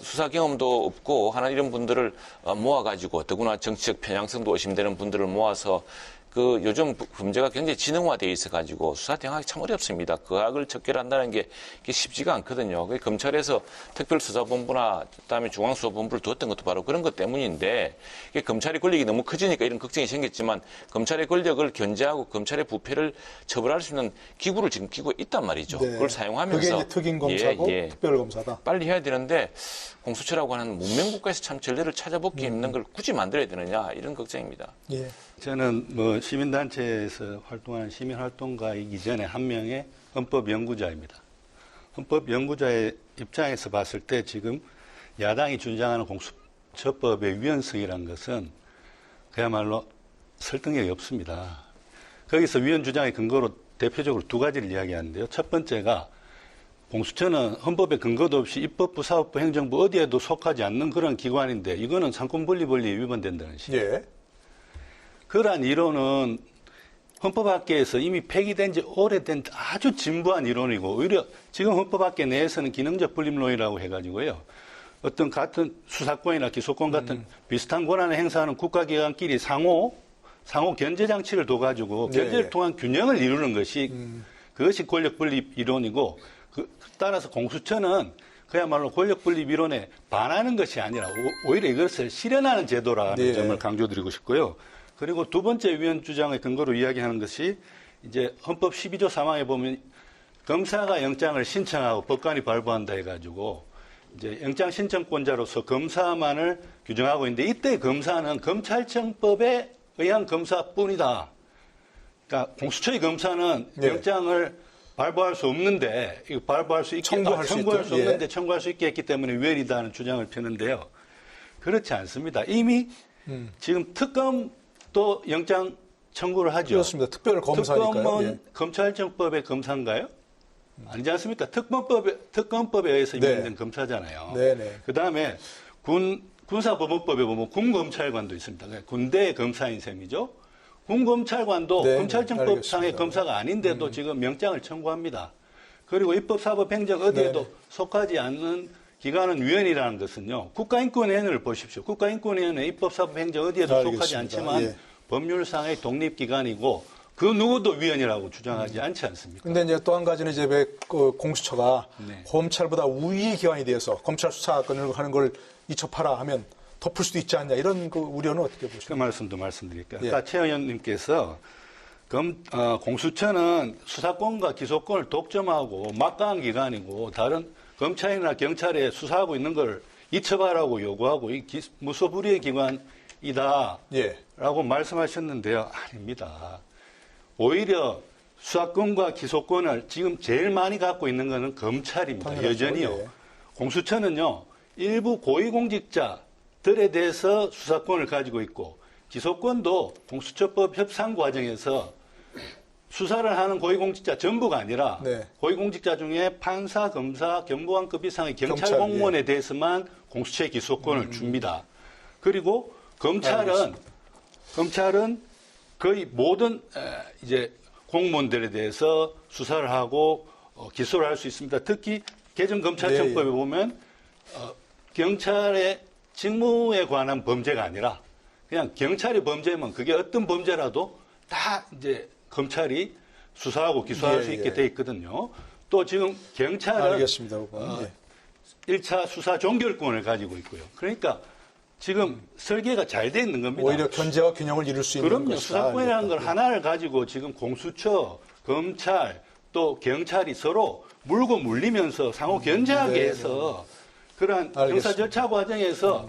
수사 경험도 없고 하나 이런 분들을 모아가지고 더구나 정치적 편향성도 의심되는 분들을 모아서 그 요즘 범죄가 굉장히 지능화되어 있어가지고 수사 대응하기 참 어렵습니다. 그 악을 척결한다는 게 쉽지가 않거든요. 검찰에서 특별수사본부나 그다음에 중앙수사본부를 두었던 것도 바로 그런 것 때문인데 이게 검찰의 권력이 너무 커지니까 이런 걱정이 생겼지만 검찰의 권력을 견제하고 검찰의 부패를 처벌할 수 있는 기구를 지금 끼고 있단 말이죠. 네. 그걸 사용하면서 그게 이제 특임검사고 특별검사다. 빨리 해야 되는데 공수처라고 하는 문명국가에서 참 전례를 찾아보기 힘든 걸 굳이 만들어야 되느냐 이런 걱정입니다. 예. 저는 시민단체에서 활동하는 시민활동가이기 전에 한 명의 헌법연구자입니다. 헌법연구자의 입장에서 봤을 때 지금 야당이 주장하는 공수처법의 위헌성이라는 것은 그야말로 설득력이 없습니다. 거기서 위헌 주장의 근거로 대표적으로 두 가지를 이야기하는데요. 첫 번째가 공수처는 헌법에 근거도 없이 입법부, 사법부, 행정부 어디에도 속하지 않는 그런 기관인데 이거는 상권분리 권리에 위반된다는 식이에요. 예. 그러한 이론은 헌법학계에서 이미 폐기된 지 오래된 아주 진부한 이론이고 오히려 지금 헌법학계 내에서는 기능적 분립론이라고 해가지고요. 어떤 같은 수사권이나 기소권 같은 비슷한 권한을 행사하는 국가기관끼리 상호 견제 장치를 둬가지고 견제를 통한 균형을 이루는 것이 그것이 권력 분립 이론이고 따라서 공수처는 그야말로 권력 분립 이론에 반하는 것이 아니라 오히려 이것을 실현하는 제도라는 점을 강조드리고 싶고요. 그리고 두 번째 위헌 주장의 근거로 이야기하는 것이 이제 헌법 12조 3항에 보면 검사가 영장을 신청하고 법관이 발부한다 해가지고 이제 영장 신청권자로서 검사만을 규정하고 있는데 이때 검사는 검찰청법에 의한 검사뿐이다. 그러니까 공수처의 검사는 영장을 발부할 수 없는데 이거 발부할 수 있게 청구할 수 없는데 청구할 수 있게 했기 때문에 위헌이다는 주장을 펴는데요. 그렇지 않습니다. 이미 지금 특검도 영장 청구를 하죠. 그렇습니다. 특별검사니까요. 특검은 검찰청법의 검사인가요? 아니지 않습니까? 특검법에 의해서 임명된 검사잖아요. 그다음에 군사법원법에 보면 군검찰관도 있습니다. 군대의 검사인 셈이죠. 군검찰관도 검찰청법상의 검사가 아닌데도 지금 명장을 청구합니다. 그리고 입법, 사법, 행정 어디에도 속하지 않는 기관은 위원이라는 것은요. 국가인권위원회를 보십시오. 국가인권위원회 입법사법행정 어디에도 속하지 않지만 예. 법률상의 독립기관이고 그 누구도 위원이라고 주장하지 않지 않습니까? 근데 이제 또 한 가지는 이제 왜 공수처가 네. 검찰보다 우위 기관이 돼서 검찰 수사권을 하는 걸 이첩하라 하면 덮을 수도 있지 않냐 이런 그 우려는 어떻게 그 보십니까? 말씀도 말씀드릴게요. 예. 아까 최 의원님께서 공수처는 수사권과 기소권을 독점하고 막강한 기관이고 다른 검찰이나 경찰에 수사하고 있는 걸 이첩하라고 요구하고 무소불위의 기관이다 예. 라고 말씀하셨는데요. 아닙니다. 오히려 수사권과 기소권을 지금 제일 많이 갖고 있는 것은 검찰입니다. 당연하죠. 여전히요. 예. 공수처는요. 일부 고위공직자들에 대해서 수사권을 가지고 있고 기소권도 공수처법 협상 과정에서 수사를 하는 고위공직자 전부가 아니라 네. 고위공직자 중에 판사, 검사, 경무관급 이상의 경찰 경찰, 공무원에 예. 대해서만 공수처의 기소권을 줍니다. 그리고 검찰은 거의 모든 이제 공무원들에 대해서 수사를 하고 기소를 할 수 있습니다. 특히 개정검찰청법에 네, 예. 보면 경찰의 직무에 관한 범죄가 아니라 그냥 경찰이 범죄면 그게 어떤 범죄라도 다 이제 검찰이 수사하고 기소할 예, 수 있게 예. 돼 있거든요. 또 지금 경찰은 알겠습니다. 예. 1차 수사 종결권을 가지고 있고요. 그러니까 지금 설계가 잘 돼 있는 겁니다. 오히려 견제와 균형을 이룰 수 있는 그럼요. 것이다. 수사권이라는 걸 예. 하나를 가지고 지금 공수처, 검찰, 또 경찰이 서로 물고 물리면서 상호 견제하게 네, 해서 그러한 알겠습니다. 형사 절차 과정에서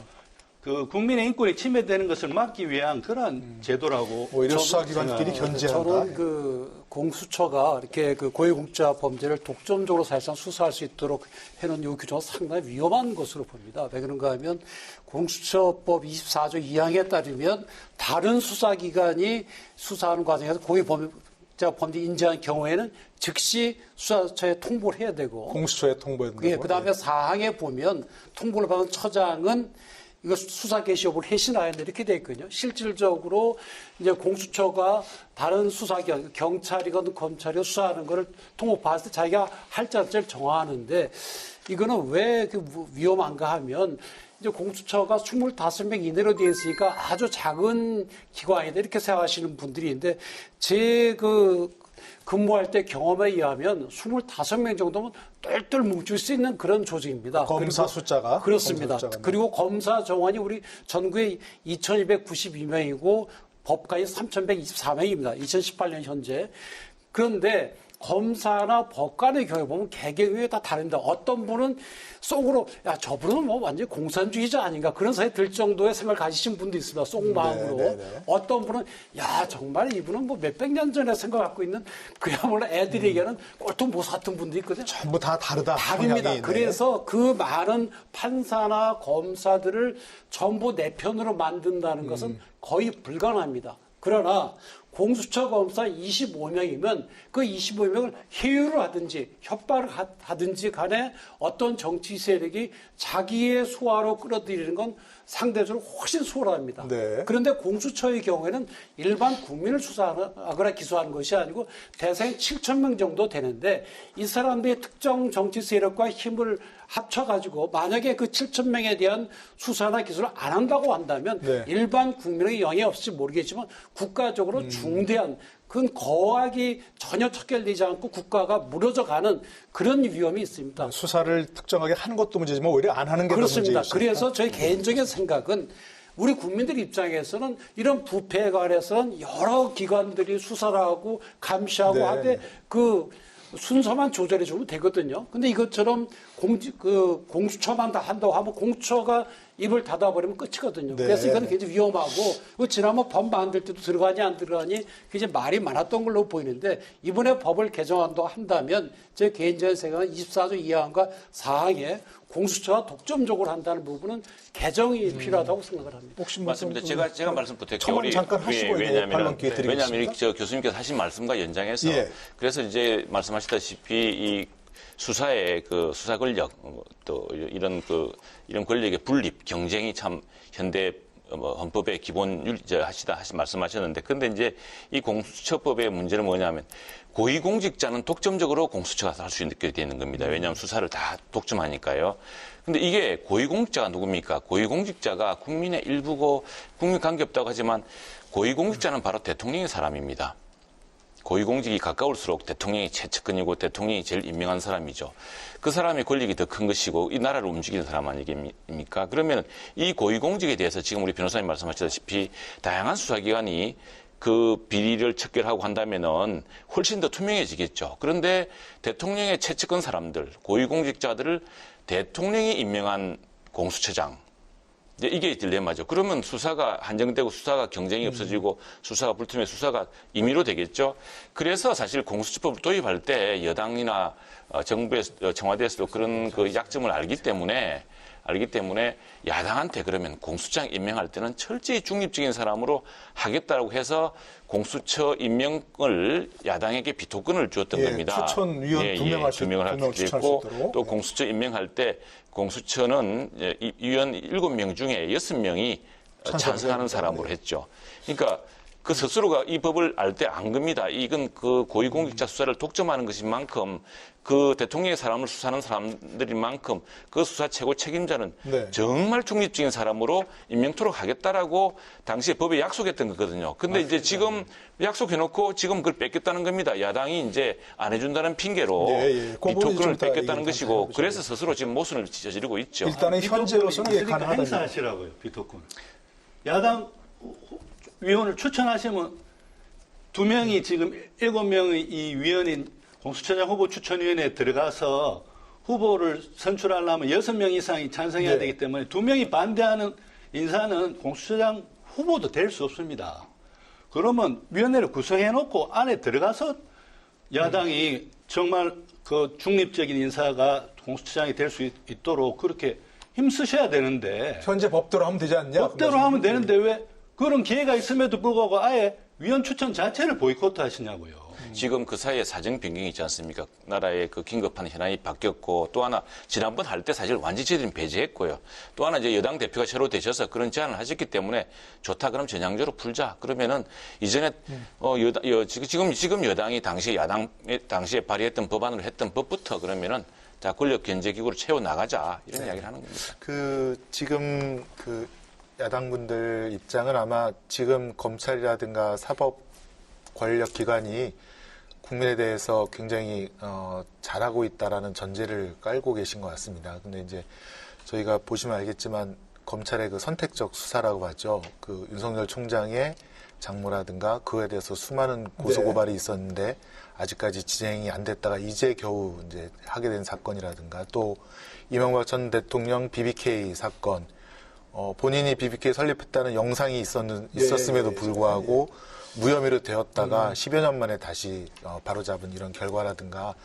그 국민의 인권이 침해되는 것을 막기 위한 그러한 제도라고 오히려 저는 수사기관끼리 생각합니다. 견제한다. 저는 그 공수처가 이렇게 그 고위공직자 범죄를 독점적으로 사실상 수사할 수 있도록 해놓은 이 규정은 상당히 위험한 것으로 봅니다. 왜 그런가 하면 공수처법 24조 2항에 따르면 다른 수사기관이 수사하는 과정에서 고위공직자 범죄 인지한 경우에는 즉시 수사처에 통보를 해야 되고 공수처에 통보해야 된다고. 예, 그다음에 사항에 보면 통보를 받은 처장은 이거 수사 개시 여부를 해신해야 한다 이렇게 돼 있거든요. 실질적으로 이제 공수처가 다른 수사기관, 경찰이건 검찰이 수사하는 거를 통보 받을 때 자기가 할자를 정하는데 이거는 왜 위험한가 하면 이제 공수처가 25명 이내로 되어 있으니까 아주 작은 기관이다 이렇게 생각하시는 분들이 있는데 제 근무할 때 경험에 의하면 25명 정도면 똘똘 뭉칠 수 있는 그런 조직입니다. 검사 그리고 숫자가? 그렇습니다. 검사 숫자가. 그리고 검사 정원이 우리 전국에 2,292명이고 법관이 3,124명입니다. 2018년 현재. 그런데 검사나 법관의 경우에 보면 개개인에 다 다릅니다. 어떤 분은 속으로 야 저분은 뭐 완전히 공산주의자 아닌가 그런 생각이 들 정도의 생각을 가지신 분도 있습니다. 속마음으로. 네, 네, 네. 어떤 분은 야 정말 이분은 뭐 몇백 년 전에 생각 갖고 있는 그야말로 애들에게는 꼴통보수 같은 분도 있거든요. 전부 다 다르다. 다릅니다. 성향이. 네. 그래서 그 많은 판사나 검사들을 전부 내 편으로 만든다는 것은 거의 불가능합니다. 그러나 공수처 검사 25명이면 그 25명을 해유를 하든지 협박을 하든지 간에 어떤 정치 세력이 자기의 소화로 끌어들이는 건 상대적으로 훨씬 수월합니다. 네. 그런데 공수처의 경우에는 일반 국민을 수사하거나 기소하는 것이 아니고 대상이 7,000명 정도 되는데 이 사람들의 특정 정치 세력과 힘을 합쳐가지고 만약에 그 7,000명에 대한 수사나 기소를 안 한다고 한다면 네. 일반 국민에게 영향이 없을지 모르겠지만 국가적으로 중대한 그건 거학이 전혀 척결되지 않고 국가가 무너져가는 그런 위험이 있습니다. 수사를 특정하게 하는 것도 문제지만 오히려 안 하는 게 더 그렇습니다. 문제입니다. 그래서 저희 개인적인 생각은 우리 국민들 입장에서는 이런 부패에 관해서는 여러 기관들이 수사를 하고 감시하고 네. 하되 그 순서만 조절해 주면 되거든요. 근데 이것처럼 공수처만 다 한다고 하면 공수처가 입을 닫아버리면 끝이거든요. 네. 그래서 이거는 굉장히 위험하고 지난번 법 만들 때도 들어가니 안 들어가니 굉장히 말이 많았던 걸로 보이는데 이번에 법을 개정한다고 한다면 제 개인적인 생각은 24조 2항과 4항에 공수처가 독점적으로 한다는 부분은 개정이 필요하다고 생각을 합니다. 혹시 맞습니다. 제가 말씀 부탁드릴게요. 첨언 잠깐 하시고 왜냐하면 드리겠습니다. 저 교수님께서 하신 말씀과 연장해서 예. 그래서 이제 말씀하셨다시피 이 수사의 그 수사 권력 또 이런 권력의 분립 경쟁이 참 현대 헌법의 기본 말씀하셨는데 근데 이제 이 공수처법의 문제는 뭐냐면 고위공직자는 독점적으로 공수처가 할 수 있게 되는 겁니다. 왜냐하면 수사를 다 독점하니까요. 근데 이게 고위공직자가 누굽니까? 고위공직자가 국민의 일부고 국민 관계없다고 하지만 고위공직자는 바로 대통령의 사람입니다. 고위공직이 가까울수록 대통령이 최측근이고 대통령이 제일 임명한 사람이죠. 그 사람의 권력이 더 큰 것이고 이 나라를 움직이는 사람 아니겠습니까? 그러면 이 고위공직에 대해서 지금 우리 변호사님 말씀하셨다시피 다양한 수사기관이 그 비리를 척결하고 한다면은 훨씬 더 투명해지겠죠. 그런데 대통령의 최측근 사람들, 고위공직자들을 대통령이 임명한 공수처장, 이게 딜레마죠. 그러면 수사가 한정되고 수사가 경쟁이 없어지고 수사가 불투명, 수사가 임의로 되겠죠. 그래서 사실 공수처법을 도입할 때 여당이나 정부에서, 청와대에서도 그런 그 약점을 알기 때문에 야당한테 그러면 공수처장 임명할 때는 철저히 중립적인 사람으로 하겠다라고 해서 공수처 임명을 야당에게 비토권을 주었던 겁니다. 추천위원 2명을 할 수도 있고 또 공수처 임명할 때 공수처는 위원 7명 중에 6명이 찬성하는 사람으로 했죠. 그러니까 그 스스로가 이 법을 알 때 안 겁니다. 이건 그 고위공직자 수사를 독점하는 것인 만큼 그 대통령의 사람을 수사하는 사람들인 만큼 그 수사 최고 책임자는 정말 중립적인 사람으로 임명토록 하겠다라고 당시에 법에 약속했던 거거든요. 근데 이제 지금 약속해놓고 지금 그걸 뺏겼다는 겁니다. 야당이 이제 안 해준다는 핑계로 비토권을 뺏겼다는 것이고 그래서 스스로 지금 모순을 저지르고 있죠. 일단은 현재로서는 이게 가능하다. 행사하시라고요, 비토권. 야당 위원을 추천하시면 2명이 지금 7명의 이 위원인 공수처장 후보 추천위원회에 들어가서 후보를 선출하려면 6명 이상이 찬성해야 되기 때문에 2명이 반대하는 인사는 공수처장 후보도 될 수 없습니다. 그러면 위원회를 구성해놓고 안에 들어가서 야당이 정말 그 중립적인 인사가 공수처장이 될 수 있도록 그렇게 힘쓰셔야 되는데 현재 법대로 하면 되지 않냐? 법대로 하면 되는데 왜 그런 기회가 있음에도 불구하고 아예 위원 추천 자체를 보이콧 하시냐고요. 지금 그 사이에 사정 변경이 있지 않습니까? 나라의 그 긴급한 현안이 바뀌었고 또 하나 지난번 할 때 사실 완전히 저희들은 배제했고요. 또 하나 이제 여당 대표가 새로 되셔서 그런 제안을 하셨기 때문에 좋다 그럼 전향적으로 풀자. 그러면은 이전에 지금 여당이 당시에 발의했던 법안으로 했던 법부터 그러면은 자 권력 견제 기구로 채워 나가자 이런 이야기를 하는 겁니다. 지금 야당분들 입장은 아마 지금 검찰이라든가 사법 권력 기관이 국민에 대해서 굉장히 잘하고 있다라는 전제를 깔고 계신 것 같습니다. 근데 이제 저희가 보시면 알겠지만 검찰의 그 선택적 수사라고 하죠. 그 윤석열 총장의 장모라든가 그에 대해서 수많은 고소 고발이 있었는데 아직까지 진행이 안 됐다가 이제 겨우 이제 하게 된 사건이라든가 또 이명박 전 대통령 BBK 사건. 본인이 BBK 설립했다는 영상이 있었음에도 불구하고 무혐의로 되었다가 10여 년 만에 다시 바로잡은 이런 결과라든가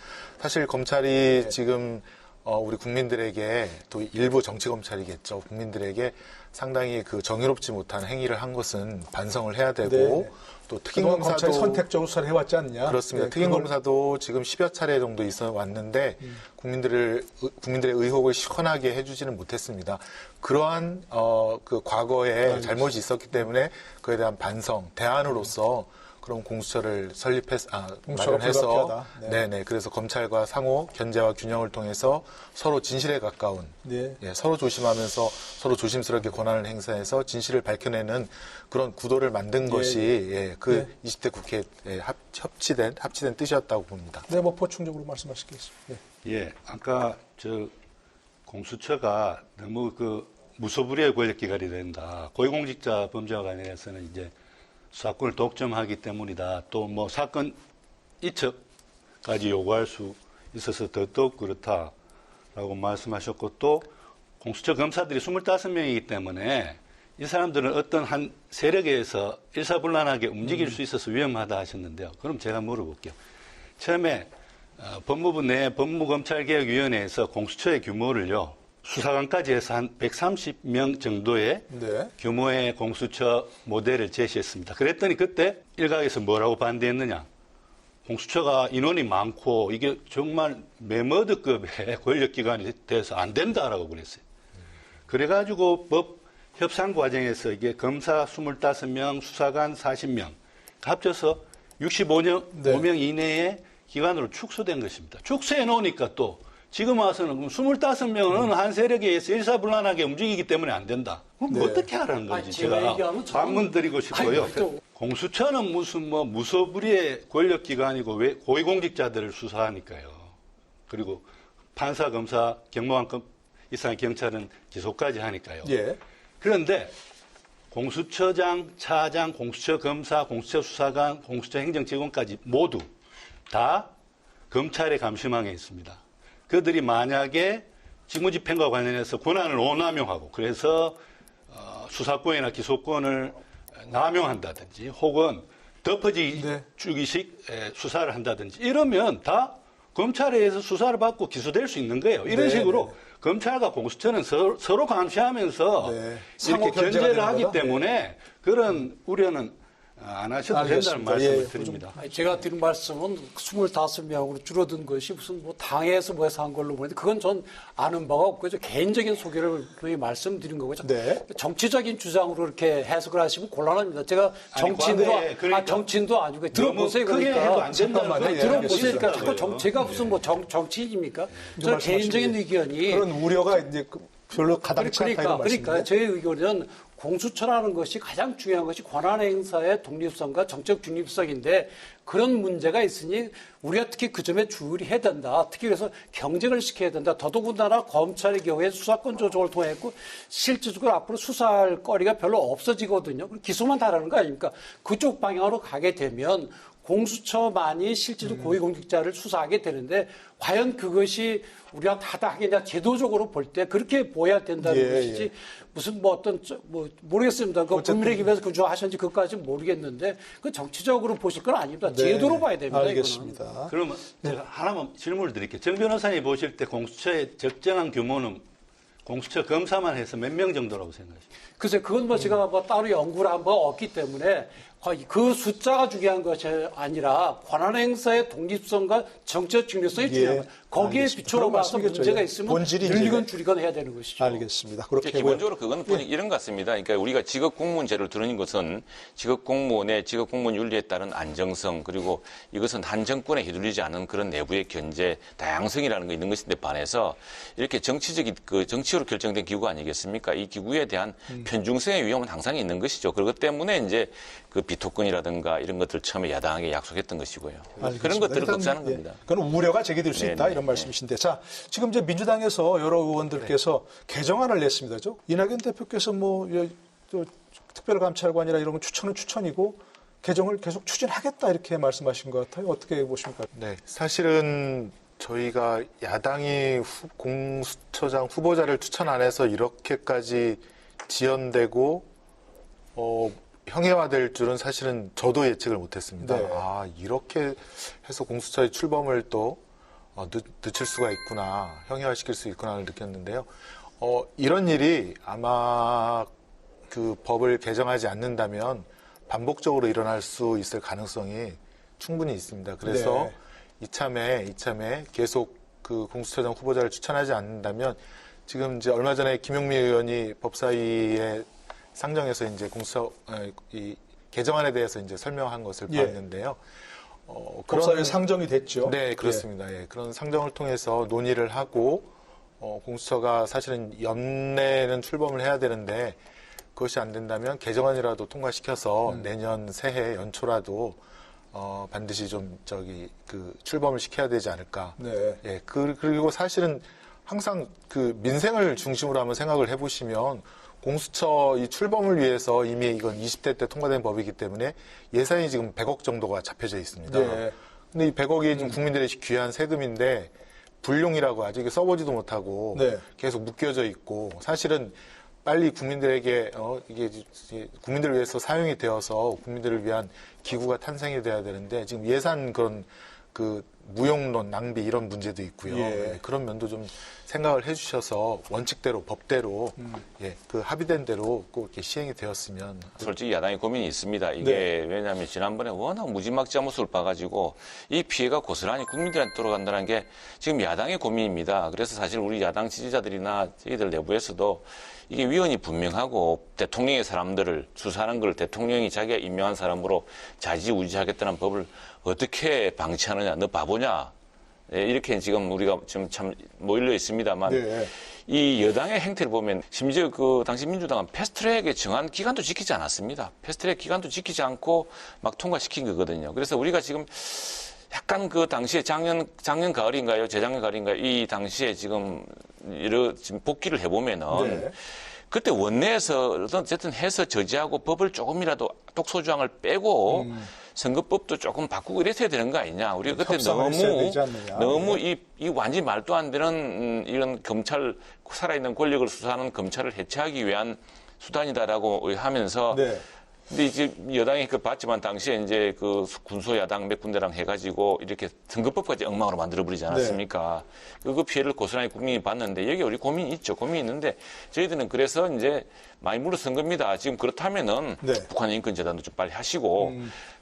사실 검찰이 지금 우리 국민들에게 또 일부 정치검찰이겠죠. 국민들에게 상당히 그 정의롭지 못한 행위를 한 것은 반성을 해야 되고 또 특임검사도 선택적으로 수사를 해왔지 않냐? 그렇습니다. 특임검사도 지금 10여 차례 정도 있어 왔는데 국민들의 의혹을 시원하게 해주지는 못했습니다. 그러한 그 과거에 잘못이 있었기 때문에 그에 대한 반성, 대안으로서 그럼 공수처를 마련해서 그래서 검찰과 상호 견제와 균형을 통해서 서로 진실에 가까운 서로 조심하면서 서로 조심스럽게 권한을 행사해서 진실을 밝혀내는 그런 구도를 만든 것이 20대 국회에 합치된 뜻이었다고 봅니다. 네, 뭐 보충적으로 말씀하시겠습니다. 아까 공수처가 너무 무소불위의 권력기관이 된다. 고위공직자 범죄와 관련해서는 이제 사건을 독점하기 때문이다. 또 뭐 사건 이첩까지 요구할 수 있어서 더더욱 그렇다라고 말씀하셨고 또 공수처 검사들이 25명이기 때문에 이 사람들은 어떤 한 세력에 의해서 일사불란하게 움직일 수 있어서 위험하다 하셨는데요. 그럼 제가 물어볼게요. 처음에 법무부 내 법무검찰개혁위원회에서 공수처의 규모를요. 수사관까지 해서 한 130명 정도의 규모의 공수처 모델을 제시했습니다. 그랬더니 그때 일각에서 뭐라고 반대했느냐. 공수처가 인원이 많고 이게 정말 메머드급의 권력기관이 돼서 안 된다라고 그랬어요. 그래가지고 법 협상 과정에서 이게 검사 25명, 수사관 40명 합쳐서 65명 네. 5명 이내의 기관으로 축소된 것입니다. 축소해 놓으니까 또 지금 와서는 25명은 한 세력에 의해서 일사불란하게 움직이기 때문에 안 된다. 그럼 네. 어떻게 하라는 건지 아니, 제가 얘기하면 저는- 반문 드리고 싶고요. 아니, 또- 공수처는 무슨 뭐 무소불위의 권력기관이고 왜 고위공직자들을 수사하니까요. 그리고 판사, 검사, 경무관급 이상의 경찰은 기소까지 하니까요. 예. 그런데 공수처장, 차장, 공수처 검사, 공수처 수사관, 공수처 행정직원까지 모두 다 검찰의 감시망에 있습니다. 그들이 만약에 직무집행과 관련해서 권한을 오남용하고 그래서 수사권이나 기소권을 남용한다든지 혹은 덮어지기식 수사를 한다든지 이러면 다 검찰에 의해서 수사를 받고 기소될 수 있는 거예요. 이런 네, 식으로 네. 검찰과 공수처는 서로 감시하면서 네. 이렇게 상호 견제가 견제를 되는 하기 거다? 때문에 그런 우려는 안 하셔도 된다는 알겠습니다. 말씀을 예. 드립니다. 아니, 제가 드린 말씀은 25명으로 줄어든 것이 무슨 뭐 당에서 뭐 해서 한 걸로 보는데 그건 전 아는 바가 없고 개인적인 소개를 분명히 말씀드린 거고요. 네. 정치적인 주장으로 이렇게 해석을 하시면 곤란합니다. 제가 정치인도 과거에 그러니까 정치인도 아니고 들어보세요. 너무 크게 그러니까 해도 안 된다는 잠깐만요. 거예요. 예, 들어보세요. 그러니까 알겠습니다. 자꾸 제가 무슨 뭐 정치인입니까? 저 말씀하시는 개인적인 의견이 그런 우려가 이제 별로 가당치 않다 이런 그러니까 말씀인데. 제 의견은 공수처라는 것이 가장 중요한 것이 권한 행사의 독립성과 정책 중립성인데 그런 문제가 있으니 우리가 특히 그 점에 주의를 해야 된다. 특히 그래서 경쟁을 시켜야 된다. 더더군다나 검찰의 경우에 수사권 조정을 통했고 실질적으로 앞으로 수사할 거리가 별로 없어지거든요. 기소만 다라는 거 아닙니까? 그쪽 방향으로 가게 되면 공수처만이 실제로 고위공직자를 수사하게 되는데 과연 그것이 우리가 타당하겠냐 제도적으로 볼 때 그렇게 보여야 된다는 예, 것이지 예. 무슨 뭐 어떤 뭐 모르겠습니다. 그 어쨌든- 국민의힘에서 그 하셨는지 그것까지는 모르겠는데 그 정치적으로 보실 건 아닙니다. 네. 제도로 봐야 됩니다. 알겠습니다. 그러면 제가 하나만 질문을 드릴게요. 정 변호사님 보실 때 공수처의 적정한 규모는 공수처 검사만 해서 몇 명 정도라고 생각하십니까? 글쎄, 그건 뭐 제가 뭐 따로 연구를 한 바가 없기 때문에 그 숫자가 중요한 것이 아니라 권한행사의 독립성과 정책 중립성이 예, 중요한 거예요. 거기에 알겠습니다. 비춰봐서 그런 말씀이겠죠. 문제가 예. 있으면 본질이 늘리건 이제- 줄이건 해야 되는 것이죠. 알겠습니다. 그렇게 기본적으로 그건 이런 것 같습니다. 그러니까 우리가 직업공무원제를 두는 것은 직업공무원의 직업공무원 윤리에 따른 안정성 그리고 이것은 한 정권에 휘둘리지 않은 그런 내부의 견제, 다양성이라는 게 있는 것인데 반해서 이렇게 정치적인 그 정치로 결정된 기구 아니겠습니까? 이 기구에 대한 편중성의 위험은 항상 있는 것이죠. 그렇기 때문에 이제 그 비토권이라든가 이런 것들 처음에 야당에게 약속했던 것이고요. 알겠습니다. 그런 것들을 일단, 걱정하는 예, 겁니다. 그건 우려가 제기될 수 있다 네, 이런 네, 말씀이신데, 자 지금 이제 민주당에서 여러 의원들께서 개정안을 냈습니다. 죠 이낙연 대표께서 뭐 특별감찰관이라 이런 건 추천은 추천이고 개정을 계속 추진하겠다 이렇게 말씀하신 것 같아요. 어떻게 보십니까? 네, 사실은 저희가 야당이 공수처장 후보자를 추천 안 해서 이렇게까지 지연되고 형해화될 줄은 사실은 저도 예측을 못했습니다. 네. 아, 이렇게 해서 공수처의 출범을 또 늦출 수가 있구나, 형해화시킬 수 있구나를 느꼈는데요. 이런 일이 아마 그 법을 개정하지 않는다면 반복적으로 일어날 수 있을 가능성이 충분히 있습니다. 그래서 네. 이참에 계속 그 공수처장 후보자를 추천하지 않는다면 지금 이제 얼마 전에 김용미 의원이 법사위에 상정해서 이제 공수처 이 개정안에 대해서 이제 설명한 것을 예. 봤는데요. 법사위에 상정이 됐죠. 네, 그렇습니다. 예, 그런 상정을 통해서 논의를 하고 공수처가 사실은 연내는 출범을 해야 되는데 그것이 안 된다면 개정안이라도 통과시켜서 내년 새해 연초라도 반드시 좀 출범을 시켜야 되지 않을까. 네. 예, 그리고 사실은 항상 그 민생을 중심으로 한번 생각을 해보시면 공수처 이 출범을 위해서 이미 이건 20대 때 통과된 법이기 때문에 예산이 지금 100억 정도가 잡혀져 있습니다. 네. 근데 이 100억이 좀 국민들의 귀한 세금인데 불용이라고 아직 써보지도 못하고 네. 계속 묶여져 있고 사실은 빨리 국민들에게 이게 국민들을 위해서 사용이 되어서 국민들을 위한 기구가 탄생이 돼야 되는데 지금 예산 그런 그 무용론, 낭비 이런 문제도 있고요. 예. 네, 그런 면도 좀 생각을 해주셔서 원칙대로 법대로 예, 그 합의된 대로 꼭 이렇게 시행이 되었으면. 솔직히 야당의 고민이 있습니다. 이게 네. 왜냐하면 지난번에 워낙 무지막지한 모습을 봐가지고 이 피해가 고스란히 국민들한테 돌아간다는 게 지금 야당의 고민입니다. 그래서 사실 우리 야당 지지자들이나 저희들 내부에서도 이게 위헌이 분명하고 대통령의 사람들을 수사하는 걸 대통령이 자기가 임명한 사람으로 자지우지하겠다는 법을 어떻게 방치하느냐, 너 바보냐. 예, 이렇게 지금 우리가 지금 참 모일려 있습니다만 네. 이 여당의 행태를 보면 심지어 그 당시 민주당은 패스트트랙에 정한 기간도 지키지 않았습니다. 패스트트랙 기간도 지키지 않고 막 통과시킨 거거든요. 그래서 우리가 지금 약간 그 당시에 작년 가을인가요? 재작년 가을인가요? 이 당시에 지금 지금 복귀를 해보면은 네. 그때 원내에서 어쨌든 해서 저지하고 법을 조금이라도 독소조항을 빼고 선거법도 조금 바꾸고 이랬어야 되는 거 아니냐. 우리가 그때 협상을 했어야 되지 않느냐. 너무 이 완전히 말도 안 되는 이런 검찰, 살아있는 권력을 수사하는 검찰을 해체하기 위한 수단이다라고 하면서 네. 근데 이제 여당이 그 봤지만 당시에 이제 그 군소야당 몇 군데랑 해가지고 이렇게 선거법까지 엉망으로 만들어버리지 않았습니까? 그 피해를 고스란히 국민이 봤는데 여기 우리 고민이 있죠. 고민이 있는데 저희들은 그래서 이제 많이 물어선 겁니다. 지금 그렇다면은 네. 북한 인권재단도 좀 빨리 하시고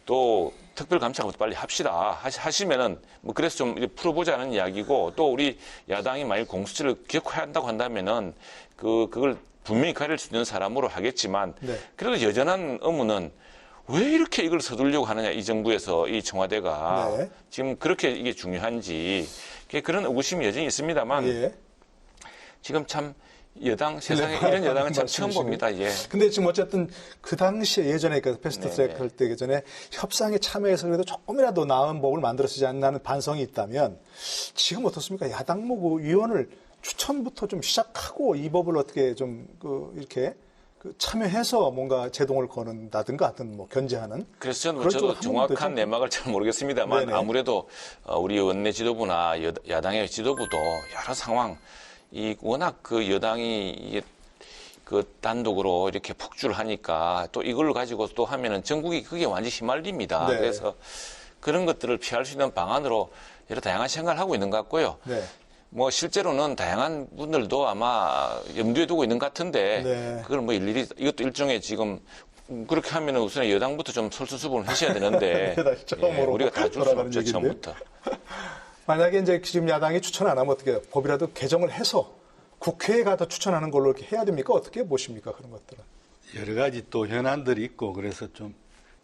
또 특별감찰부터 빨리 합시다. 하시면은 뭐 그래서 좀 이제 풀어보자는 이야기고 또 우리 야당이 만약 공수처를 기억해야 한다고 한다면은 그걸 분명히 가릴 수 있는 사람으로 하겠지만 네. 그래도 여전한 의무는 왜 이렇게 이걸 서두르려고 하느냐 이 정부에서 이 청와대가 네. 지금 그렇게 이게 중요한지 그런 의구심이 여전히 있습니다만 예. 지금 참 여당 세상에 이런 여당은 참 처음 봅니다. 예. 근데 지금 어쨌든 그 당시에 예전에 그 패스트트랙 할 때 예전에 협상에 참여해서 그래도 조금이라도 나은 법을 만들어쓰지 않나는 반성이 있다면 지금 어떻습니까? 야당목 위원을 추천부터 좀 시작하고 이 법을 어떻게 좀 이렇게 참여해서 뭔가 제동을 거는다든가 하여튼 뭐 견제하는. 그래서 저는 그런 쪽으로 저도 정확한 하면 되죠. 내막을 잘 모르겠습니다만 네네. 아무래도 우리 원내 지도부나 야당의 지도부도 여러 상황 워낙 그 여당이 이게 그 단독으로 이렇게 폭주를 하니까 또 이걸 가지고 또 하면은 전국이 그게 완전히 휘말립니다. 네. 그래서 그런 것들을 피할 수 있는 방안으로 여러 다양한 생각을 하고 있는 것 같고요. 네. 뭐 실제로는 다양한 분들도 아마 염두에 두고 있는 것 같은데 네. 그걸 뭐 일일이 이것도 일종의 지금 그렇게 하면은 우선 여당부터 좀 솔선수범을 하셔야 되는데 다시 처음으로 우리가 다 줄 수 돌아가는 없죠 얘기인데. 처음부터. 만약에 이제 지금 야당이 추천 안 하면 어떻게 법이라도 개정을 해서 국회에 가서 추천하는 걸로 이렇게 해야 됩니까? 어떻게 보십니까? 그런 것들은. 여러 가지 또 현안들이 있고 그래서 좀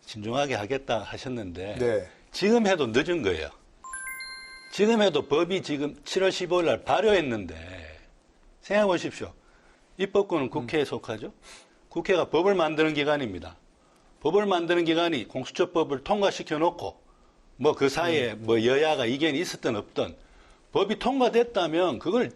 신중하게 하겠다 하셨는데 네. 지금 해도 늦은 거예요. 지금 해도 법이 지금 7월 15일 날 발효했는데 생각해 보십시오. 입법권은 국회에 속하죠. 국회가 법을 만드는 기관입니다. 법을 만드는 기관이 공수처법을 통과시켜 놓고 뭐 그 사이에 뭐 여야가 이견이 있었든 없든 법이 통과됐다면 그걸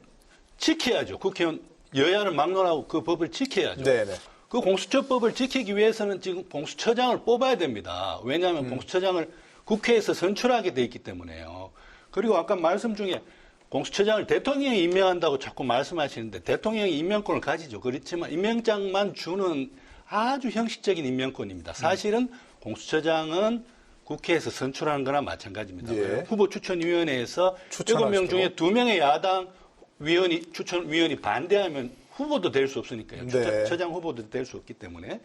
지켜야죠. 국회의원 여야를 막론하고 그 법을 지켜야죠. 네네. 그 공수처법을 지키기 위해서는 지금 공수처장을 뽑아야 됩니다. 왜냐하면 공수처장을 국회에서 선출하게 돼 있기 때문에요. 그리고 아까 말씀 중에 공수처장을 대통령이 임명한다고 자꾸 말씀하시는데 대통령이 임명권을 가지죠. 그렇지만 임명장만 주는 아주 형식적인 임명권입니다. 사실은 공수처장은 국회에서 선출하는 거나 마찬가지입니다. 예. 후보추천위원회에서 추천할 7명 수도. 중에 2명의 야당 추천위원이 반대하면 후보도 될 수 없으니까요. 네. 처장 후보도 될 수 없기 때문에.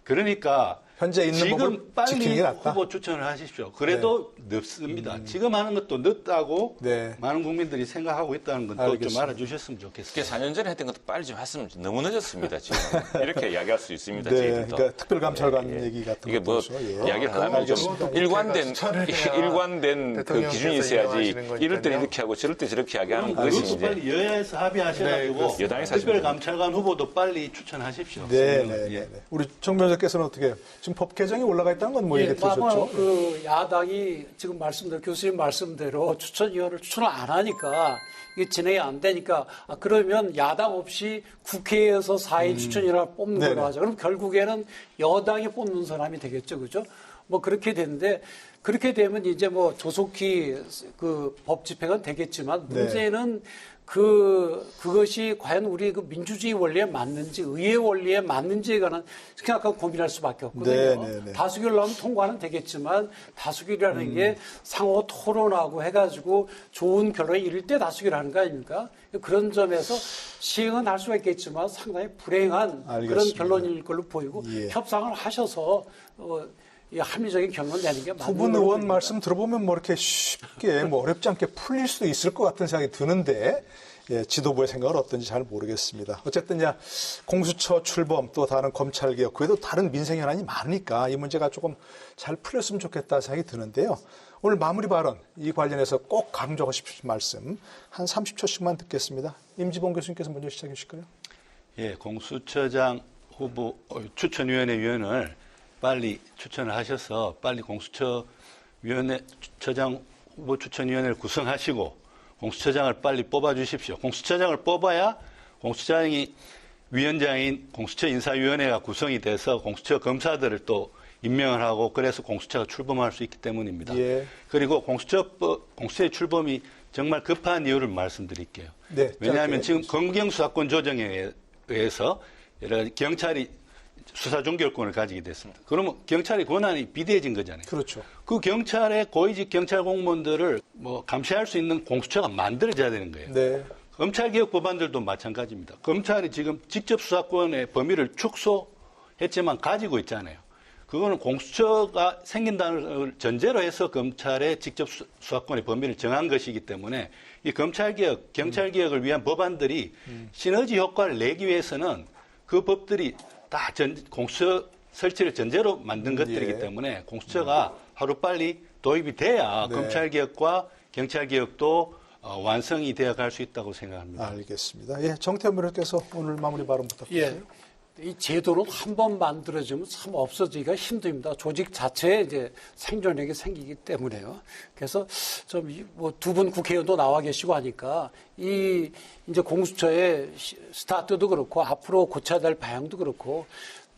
그러니까 현재 있는 법을 지금 지키는 빨리 게 낫다. 후보 추천을 하십시오. 그래도 늦습니다. 지금 하는 것도 늦다고 네. 많은 국민들이 생각하고 있다는 건 또 좀 알겠습니다. 알아주셨으면 좋겠습니다. 4년 전에 했던 것도 빨리 좀 했으면 너무 늦었습니다. 지금 이렇게 이야기할 수 있습니다. 네. 저희들도. 그러니까 특별감찰관 얘기 같은 이게 뭐 것도 있어요. 예. 이야기를 하려면 좀 일관된 그 대통령께서 기준이 있어야지 인정하시는 거니까요. 이럴 때 이렇게 하고 저럴 때 저렇게 이야기하는 그럼 것이 그것도 이제 빨리 여야에서 합의하셔가지고 네, 여당이 사실 특별감찰관 후보도 빨리 추천하십시오. 네, 선거는. 네, 예. 네. 우리 정 변호사께서는 어떻게 지금 법 개정이 올라가 있다는 건 뭐 얘기 들으셨죠? 아마 그 야당이 지금 말씀대로 교수님 말씀대로 추천위원을 추천을 안 하니까 이게 진행이 안 되니까 그러면 야당 없이 국회에서 4인 추천위원을 뽑는 네네. 걸로 하자. 그럼 결국에는 여당이 뽑는 사람이 되겠죠, 그죠? 뭐 그렇게 되는데 그렇게 되면 이제 뭐 조속히 그 법 집행은 되겠지만 문제는 그것이 과연 우리 그 민주주의 원리에 맞는지 의회 원리에 맞는지에 관한 생각하고 고민할 수밖에 없거든요. 다수결로 하면 통과는 되겠지만 다수결이라는 게 상호 토론하고 해가지고 좋은 결론에 이를 때 다수결하는 거 아닙니까? 그런 점에서 시행은 할 수가 있겠지만 상당히 불행한 그런 결론일 걸로 보이고 협상을 하셔서 이 합리적인 결론 내는 게 맞는 두 분 의원 말씀 들어보면 뭐 이렇게 쉽게 뭐 어렵지 않게 풀릴 수도 있을 것 같은 생각이 드는데 지도부의 생각은 어떤지 잘 모르겠습니다. 어쨌든 공수처 출범 또 다른 검찰개혁 그 외에도 다른 민생 현안이 많으니까 이 문제가 조금 잘 풀렸으면 좋겠다 생각이 드는데요. 오늘 마무리 발언 이 관련해서 꼭 강조하고 싶으신 말씀 한 30초씩만 듣겠습니다. 임지봉 교수님께서 먼저 시작해 주실까요? 예, 공수처장 후보 추천위원회 위원을 빨리 추천을 하셔서 빨리 처장 후보 추천위원회를 구성하시고 공수처장을 빨리 뽑아주십시오. 공수처장을 뽑아야 공수처장이 위원장인 공수처인사위원회가 구성이 돼서 공수처 검사들을 또 임명을 하고 그래서 공수처가 출범할 수 있기 때문입니다. 그리고 공수처의 출범이 정말 급한 이유를 말씀드릴게요. 왜냐하면 지금 검경수사권 조정에 의해서 경찰이 수사 종결권을 가지게 됐습니다. 그러면 경찰의 권한이 비대해진 거잖아요. 그렇죠. 그 경찰의 고위직 경찰 공무원들을 감시할 수 있는 공수처가 만들어져야 되는 거예요. 검찰개혁 법안들도 마찬가지입니다. 검찰이 지금 직접 수사권의 범위를 축소했지만 가지고 있잖아요. 그거는 공수처가 생긴다는 전제로 해서 검찰의 직접 수사권의 범위를 정한 것이기 때문에 이 검찰개혁, 경찰개혁을 위한 법안들이 시너지 효과를 내기 위해서는 그 법들이 다 공수처 설치를 전제로 만든 것들이기 때문에 공수처가 하루빨리 도입이 돼야 검찰개혁과 경찰개혁도 완성이 되어 갈 수 있다고 생각합니다. 알겠습니다. 정태현 변호사께서 오늘 마무리 발언 부탁드립니다. 이 제도는 한 번 만들어지면 참 없어지기가 힘듭니다. 조직 자체에 이제 생존력이 생기기 때문에요. 그래서 좀 뭐 두 분 국회의원도 나와 계시고 하니까 이 이제 공수처의 스타트도 그렇고 앞으로 고쳐야 될 방향도 그렇고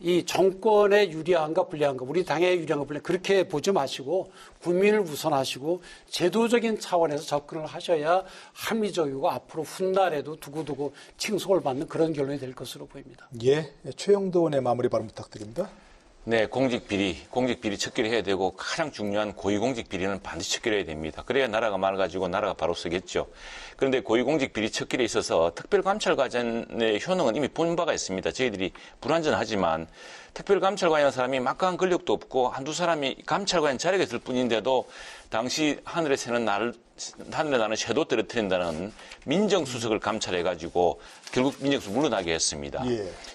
이 정권의 유리한가 불리한가 우리 당의 유리한가 불리한가 그렇게 보지 마시고 국민을 우선하시고 제도적인 차원에서 접근을 하셔야 합리적이고 앞으로 훗날에도 두고두고 칭송을 받는 그런 결론이 될 것으로 보입니다. 최영도 의원의 마무리 발언 부탁드립니다. 네, 공직 비리 척결해야 되고 가장 중요한 고위공직 비리는 반드시 척결해야 됩니다. 그래야 나라가 맑아지고 나라가 바로 서겠죠. 그런데 고위공직 비리 척결에 있어서 특별감찰관의 효능은 이미 본 바가 있습니다. 저희들이 불완전하지만 특별감찰관이라는 사람이 막강한 권력도 없고 한두 사람이 감찰관 자리에 있을 뿐인데도 당시 하늘에 나는 새도 떨어뜨린다는 민정수석을 감찰해가지고 결국 민정수석 물러나게 했습니다.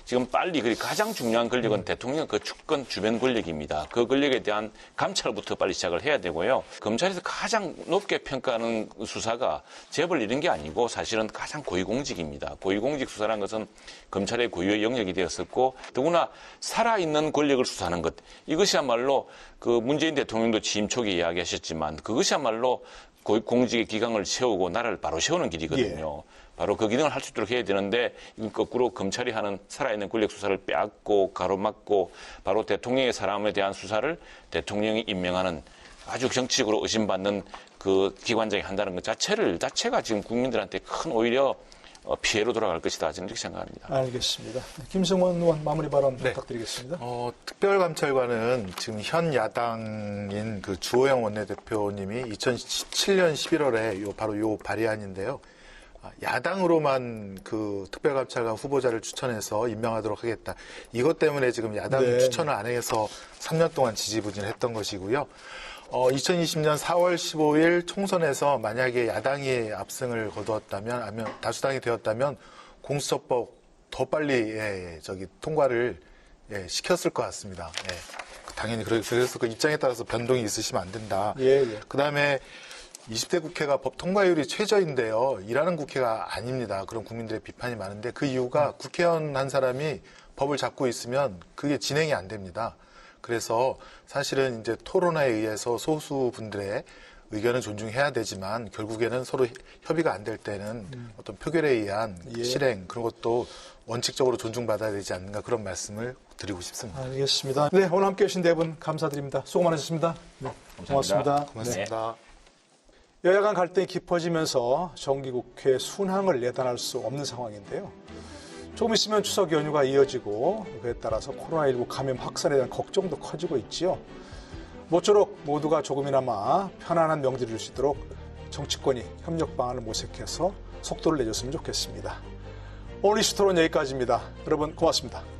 지금 빨리 가장 중요한 권력은 대통령 그 주권 주변 권력입니다. 그 권력에 대한 감찰부터 빨리 시작을 해야 되고요. 검찰에서 가장 높게 평가하는 수사가 재벌 이런 게 아니고 사실은 가장 고위공직입니다. 고위공직 수사라는 것은 검찰의 고유의 영역이 되었었고 더구나 살아있는 권력을 수사하는 것 이것이야말로 그 문재인 대통령도 취임 초기에 이야기하셨지만 그것이야말로 공직의 기강을 세우고 나라를 바로 세우는 길이거든요. 바로 그 기능을 할 수 있도록 해야 되는데 이건 거꾸로 검찰이 하는 살아있는 권력 수사를 빼앗고 가로막고 바로 대통령의 사람에 대한 수사를 대통령이 임명하는 아주 정치적으로 의심받는 그 기관장이 한다는 것 자체가 지금 국민들한테 큰 오히려 피해로 돌아갈 것이다. 저는 이렇게 생각합니다. 알겠습니다. 김성원 의원 마무리 발언 부탁드리겠습니다. 특별감찰관은 지금 현 야당인 그 주호영 원내대표님이 2017년 11월에 바로 요 발의안인데요. 야당으로만 그 특별감찰관 후보자를 추천해서 임명하도록 하겠다. 이것 때문에 지금 야당이 추천을 안 해서 3년 동안 지지부진했던 것이고요. 2020년 4월 15일 총선에서 만약에 야당이 압승을 거두었다면, 아니면 다수당이 되었다면 공수처법 더 빨리 통과를 시켰을 것 같습니다. 당연히 그래서 그 입장에 따라서 변동이 있으시면 안 된다. 그다음에 20대 국회가 법 통과율이 최저인데요. 일하는 국회가 아닙니다. 그런 국민들의 비판이 많은데 그 이유가 국회의원 한 사람이 법을 잡고 있으면 그게 진행이 안 됩니다. 그래서 사실은 이제 토론에 의해서 소수분들의 의견은 존중해야 되지만 결국에는 서로 협의가 안 될 때는 어떤 표결에 의한 실행 그런 것도 원칙적으로 존중받아야 되지 않는가 그런 말씀을 드리고 싶습니다. 알겠습니다. 오늘 함께해 주신 네 분 감사드립니다. 수고 많으셨습니다. 고맙습니다. 고맙습니다. 여야 간 갈등이 깊어지면서 정기국회 순항을 예단할 수 없는 상황인데요. 조금 있으면 추석 연휴가 이어지고 그에 따라서 코로나19 감염 확산에 대한 걱정도 커지고 있지요. 모쪼록 모두가 조금이나마 편안한 명절을 줄 수 있도록 정치권이 협력 방안을 모색해서 속도를 내줬으면 좋겠습니다. 오늘 이슈 토론 여기까지입니다. 여러분 고맙습니다.